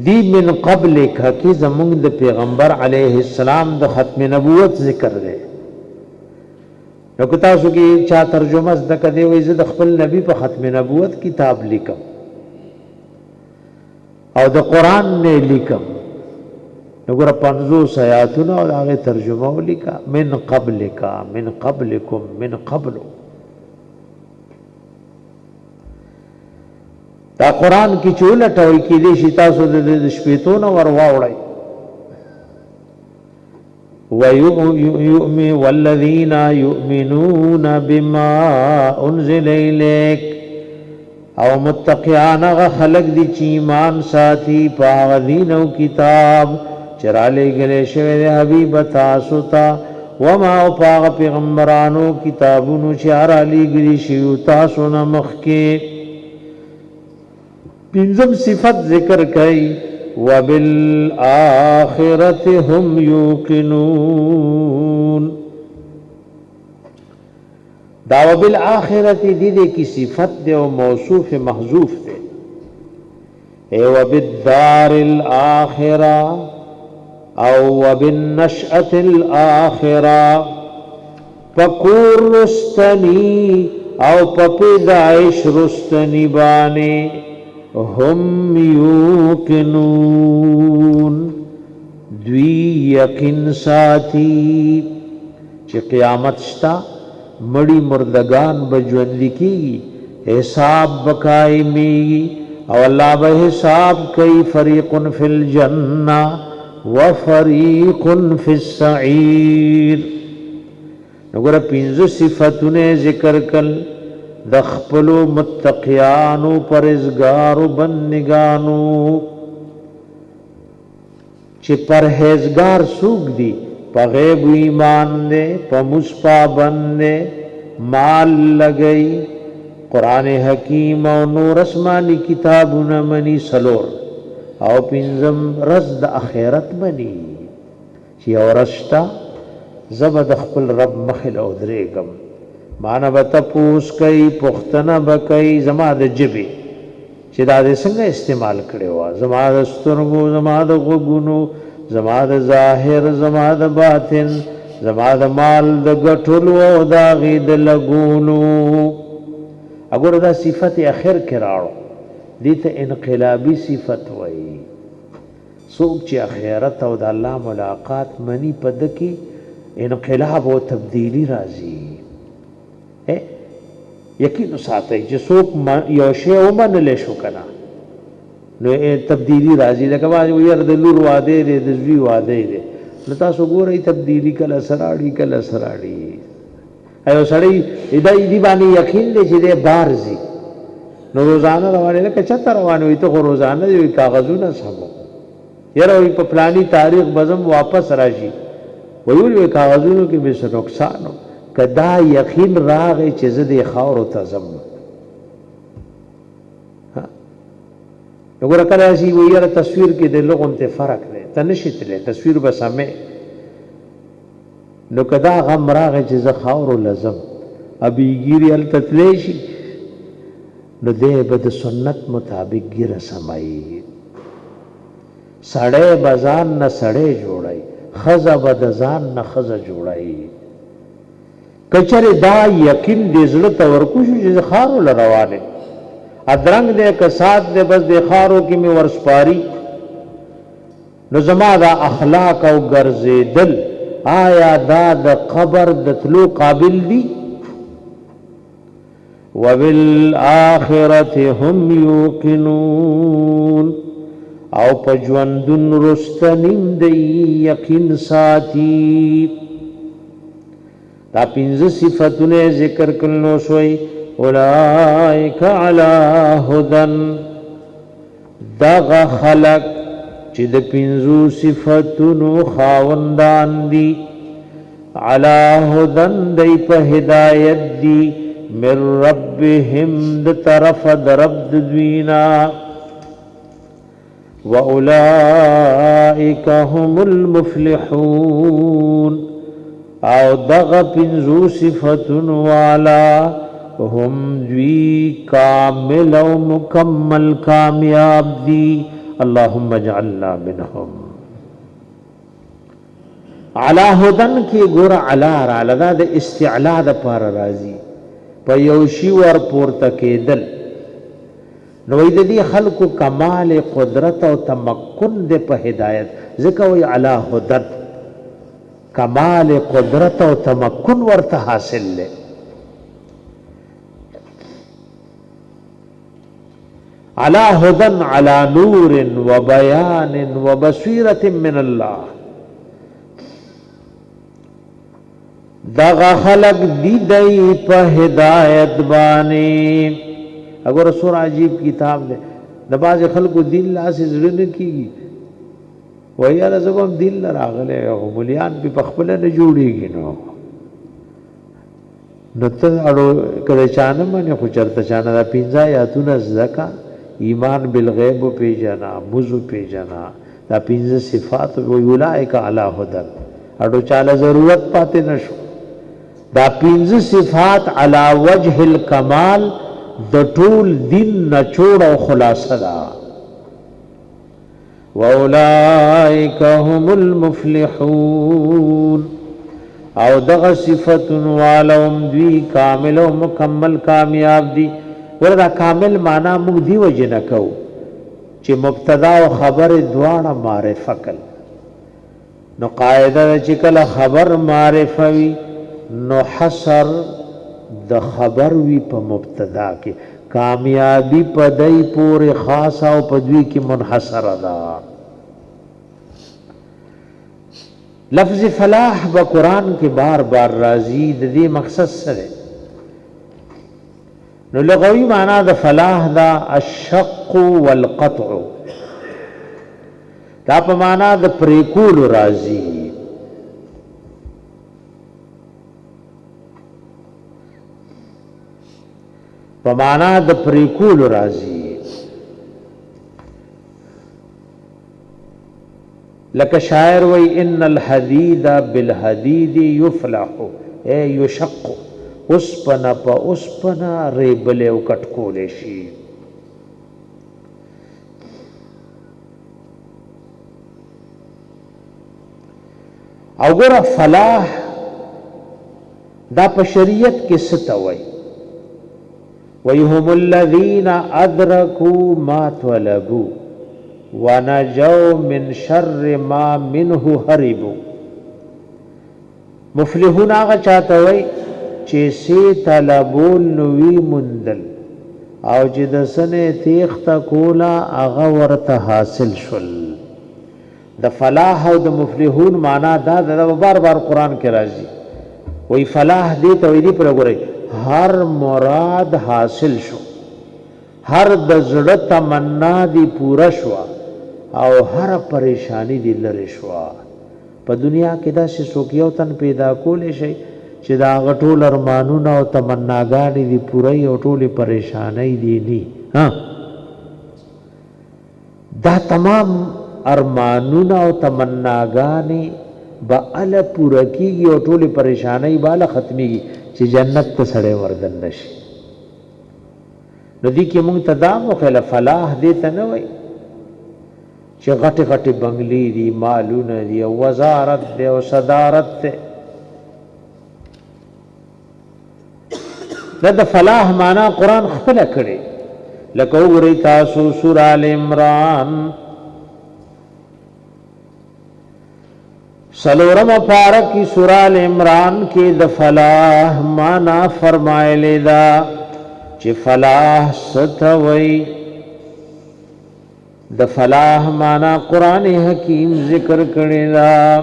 [SPEAKER 1] دی من قبل کی زمون د پیغمبر علیه السلام د ختم نبوت ذکر دی نو که تاسو کې چا ترجمه زده کړي وي زه د خپل نبی په ختم نبوت کتاب لیکم او د قران نه لیکم نو ګره 50 آیاتونه او هغه ترجمه ولیکا من قبلک من قبلکم من قبل دا قران کی چوله ټوي کې دي شتا سو د شپېتونه ور واوړای ويؤمن والذين يؤمنون بما انزل اليك او متقیان خلق دي چې ایمان ساتي په دین او کتاب چراله غلې شوی د حبیب تاسو ته وما او پاغ پیغمبرانو کتابونو چې علی غلي شي تاسو نه مخکې پنځم صفت ذکر کړي وبالآخرة هم یوقنون دا وبالآخرة دی کی صفت دے و موصوف محذوف دے اے وبالدار الآخرة او وبالنشأة الآخرة پکور رستنی او پپیدائش رستنی بانے هم یوقنون دوی یقین ساتی چی قیامت شتا مړی مردگان بجوندی کیږي حساب بقائمیږي او الله به حساب کوي فریق فی الجنه وفریق فی السعیر. نګوره پنځه صفاتونه ذکر کړل د خپل متقیانو پرهیزګارو بندگانو چې پرهیزګار څوک دي په غیب ایمان دے په مصپا بندے مال لگئی قرآن حکیم او نور اسمانی کتابونه منی سلور او پنځم رز د اخرت منی چې اورشتا زبد خپل رب مخل او درېګم مانه به تپوس کوي پختنه بکئی زما د جبه چې دا دې څنګه استعمال کړي وا زما د سترګو زما د غوګونو زما د ظاهر زما د باطن زما د مال د ګټلو او د غید لګولو. اگر دا صفت اخر کې راړو دې ته انقلابی صفت وایي. څوک چې اخرت او د الله ملاقات منی پد کې انقلاب او تبدیلی راځي. یقین ساتي چې څوک یو شی ومنل شو کنه نو تبدیلی راځي. لکه واځي وير د لور واده دې د زوی واده دې نو تاسو ګورئ تبدیلی کله سراړي کله سراړي ایو سړی دې دی باندې یقین دې چې دې بارزي نو روزانه روانه لکه چته روانه وي ته روزانه دې کاغذونه سمو یره وي په پلاني تاریخ بزم واپس راشي ویول کاغذونو کې به څه نقصان کدا یقین راغی چې زه دې خاور ته زم وګوره کله شي ویره تصویر کې د لغون ته فرق دی ته نشیتله تصویر به سمې نو کدا غم راغی چې زه خاور لزم ابي ګيري ال تتلیشي نو دې به د سنت مطابق ګیره سمای سړې بازان نه سړې جوړای خزه بدزان نه خزه جوړای کچره دا یقین دې زړه ته ورکوشو چې خارو لروانه ادرنګ دې کسات دې بس دې خارو کې می ورسپاری نو زما دا اخلاق او ګرځیدل آیا دا د قبر د تلو قابل دي وبالآخرة هم یوقنون او پجوندن رستنیم دی یقین ساتی. دا پنځه صفاتونه ذکر کړنو شوي اولئک علی هدن دغه خلق چې د پنځو صفاتونو خاوندان دي علی هدن دی په هدایت دي من ربهم د طرف د رب دوینا واولئک هم المفلحون او دغه پنځو صفاتون والا هم دوی کامل او مکمل کامیاب دي. اللهم اجعلنا منهم. علا هدن کی ګور علا را لدا د استعلا د پر راضی په یو شی ور پورته کېدل نو د دې خلقو کمال قدرت او تمکن د په هدایت ځکه وی علا هدن کمال قدرت او تمکن ورته حاصل لے. علا هدن علا نور و بیان و بصیرت من اللہ دغه خلق دی دی په هدایت باندې. اگر سور عجیب کتاب دے د باز خلقو دین لاس زړه کیږي ویا لزګم دل راغله او مليان په خپل نه جوړیږي نو ته اړو کله چانه باندې خو چرته چانه دا پینځه یاتونه زکا ایمان بالغیب پیجنا مزو پیجنا دا پینځه صفات وی اولائک علی هدن اړو چاله ضرورت پاتې نشو دا پینځه صفات علی وجه الکمال د ټول دین نچوړ او خلاصه ده. واولئک هم المفلحون او دغه صفات والهم دوی کامل او مکمل کامیاب دي. وردا کامل معنا موږ دی وجنه کو چې مبتدا او خبر دواړه معرفه کړي نو قاعده چې کله خبر معرفه وي نو حصر د خبر وی په مبتدا کې کامیابی په دای پورې خاص او په دوی کې منحصر ده لفظ فلاح په قران کې بار بار راځي د دې مقصد سره نو لغوي معنا د فلاح دا الشق والقطع دا په معنا د پریکول راځي په معنا د پریکول راځي لکه شاعر وی ان الحديد بالحديد يفلح اي يشق اسپنا پا اسپنا ریبلے او کټکولې شي او ګره فلاح دا په شریعت کې څه ته وایي وَيْهُمُ الَّذِينَ أَدْرَكُوا مَا طَلَبُوا وَنَجَوْا مِنْ شَرِّ مَا مِنْهُ هَرِبُوا مفلحون هغه چاته وایي چې سي طلبول نوی مندل او چې د سنه تیخته کولا هغه ورته حاصل شول د فلاح او د مفلحون معنا دا د بار بار قران کې راځي وی فلاح دې ته وی پر غوړي هر مراد حاصل شو هر د زړه تمنا دی پورا شو او هر پریشانی دی لری شو په دنیا کې دا څه یو تن پیدا کولې شي چې دا غټول ارمانونه او تمناګانې دی پوره او ټولې پریشانای دی ني ها دا تمام ارمانونه او تمناګانې با ال پوره کیږي او ټولې پریشانای بالا ختميږي چې جنت ته سړی وردن نشي نو دې کې مونږ تدام او خل فلاح دې ته نه وای چې غټه غټه بنگلي دي مالونه دي او وزارت دي او صدارت ته دا د فلاح معنا قران خپل کړي لکه وګورئ تاسو سورہ ال عمران سلورم پارکی سورہ ال عمران کی د فلاح معنا فرمایلی دا چې فلاح ستوي د فلاح معنا قران حکیم ذکر کړی دا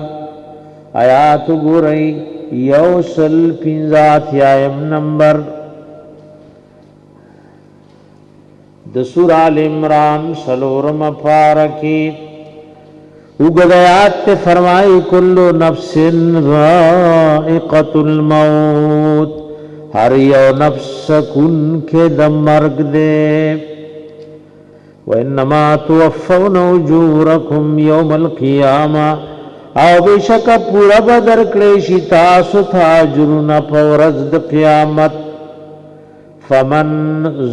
[SPEAKER 1] آیات ګورئ یوسل پنځات یایم نمبر د سورہ ال عمران سلورم پارکی وګدایات فرمای کل نفس ذائقۃ الموت هر یو نفس کن کے د مرگ دے وانما توفون اجورکم یوم القیامه او بشک پورا بدر کړی شي تاسو ته اجرنا پورز د قیامت فمن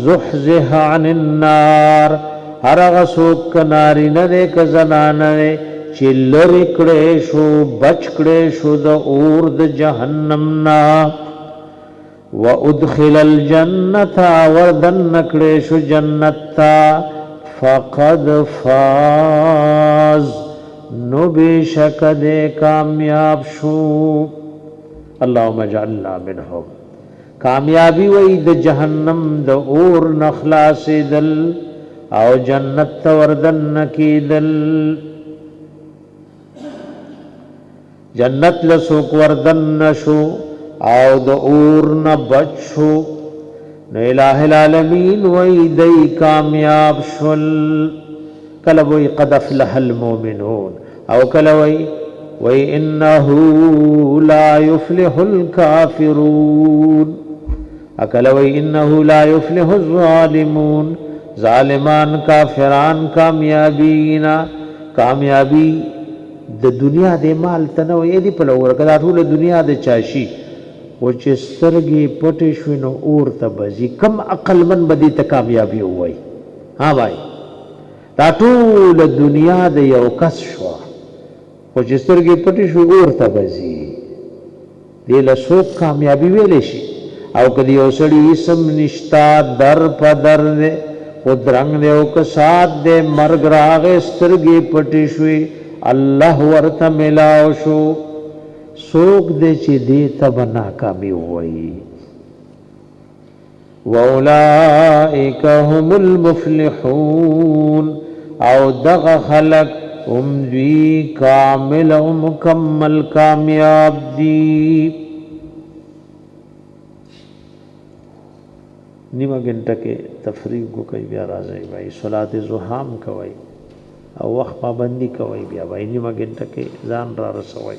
[SPEAKER 1] زحزح عن النار هر غسوک ناری نه ک زنانه چې لری کړې شو بچ کړې شو د اور د جهنم نا وادخل الجنه وردن کړې شو جنت تا فقد فاز نو بشک دې کامیاب شو اللهم اجعلنا منهم کامیابی وې د جهنم د اور نخلاص دل او جنت وردن کیدل جنت لسوک وردن نشو او د اور نه بچو نو الہ العالمین وی دی کامیاب شل کله وی قد افلح المؤمنون او کله وی انه لا يفلح الكافرون اکل وی انه لا يفلح الظالمون ظالمان کافران کامیابینا کامیابی د دنیا د مال تنوي دی په لور کدا ټول دنیا د چاشي او چې سترګې پټې شوي نو اور ته بزي کم عقل من بدی ته کامیابی وای ها بھائی دا ټول دنیا د یو کس شو او چې سترګې پټې شوي اور ته بزي دی له څوک کامیابی ویلې شي او کدی یو سړی اسم نشتا در په در او درنګ دی او کسات دی مرګ راغې سترګې پټې شوي الله ورته ملاو شو سوک دے چې دې تب ناکامی وای वउलाइक हुमुल मुफ्लिहून, और दग खलक उम्दी कामिल मुकम्मल कामयाब दी। नीमा घंटा के तफरीक को कई बिया राजाई भाई, सलात ज़ुहाम कवई और वक्त पाबंदी कवई बिया भाई, नीमा घंटा के जान रा रसवाई।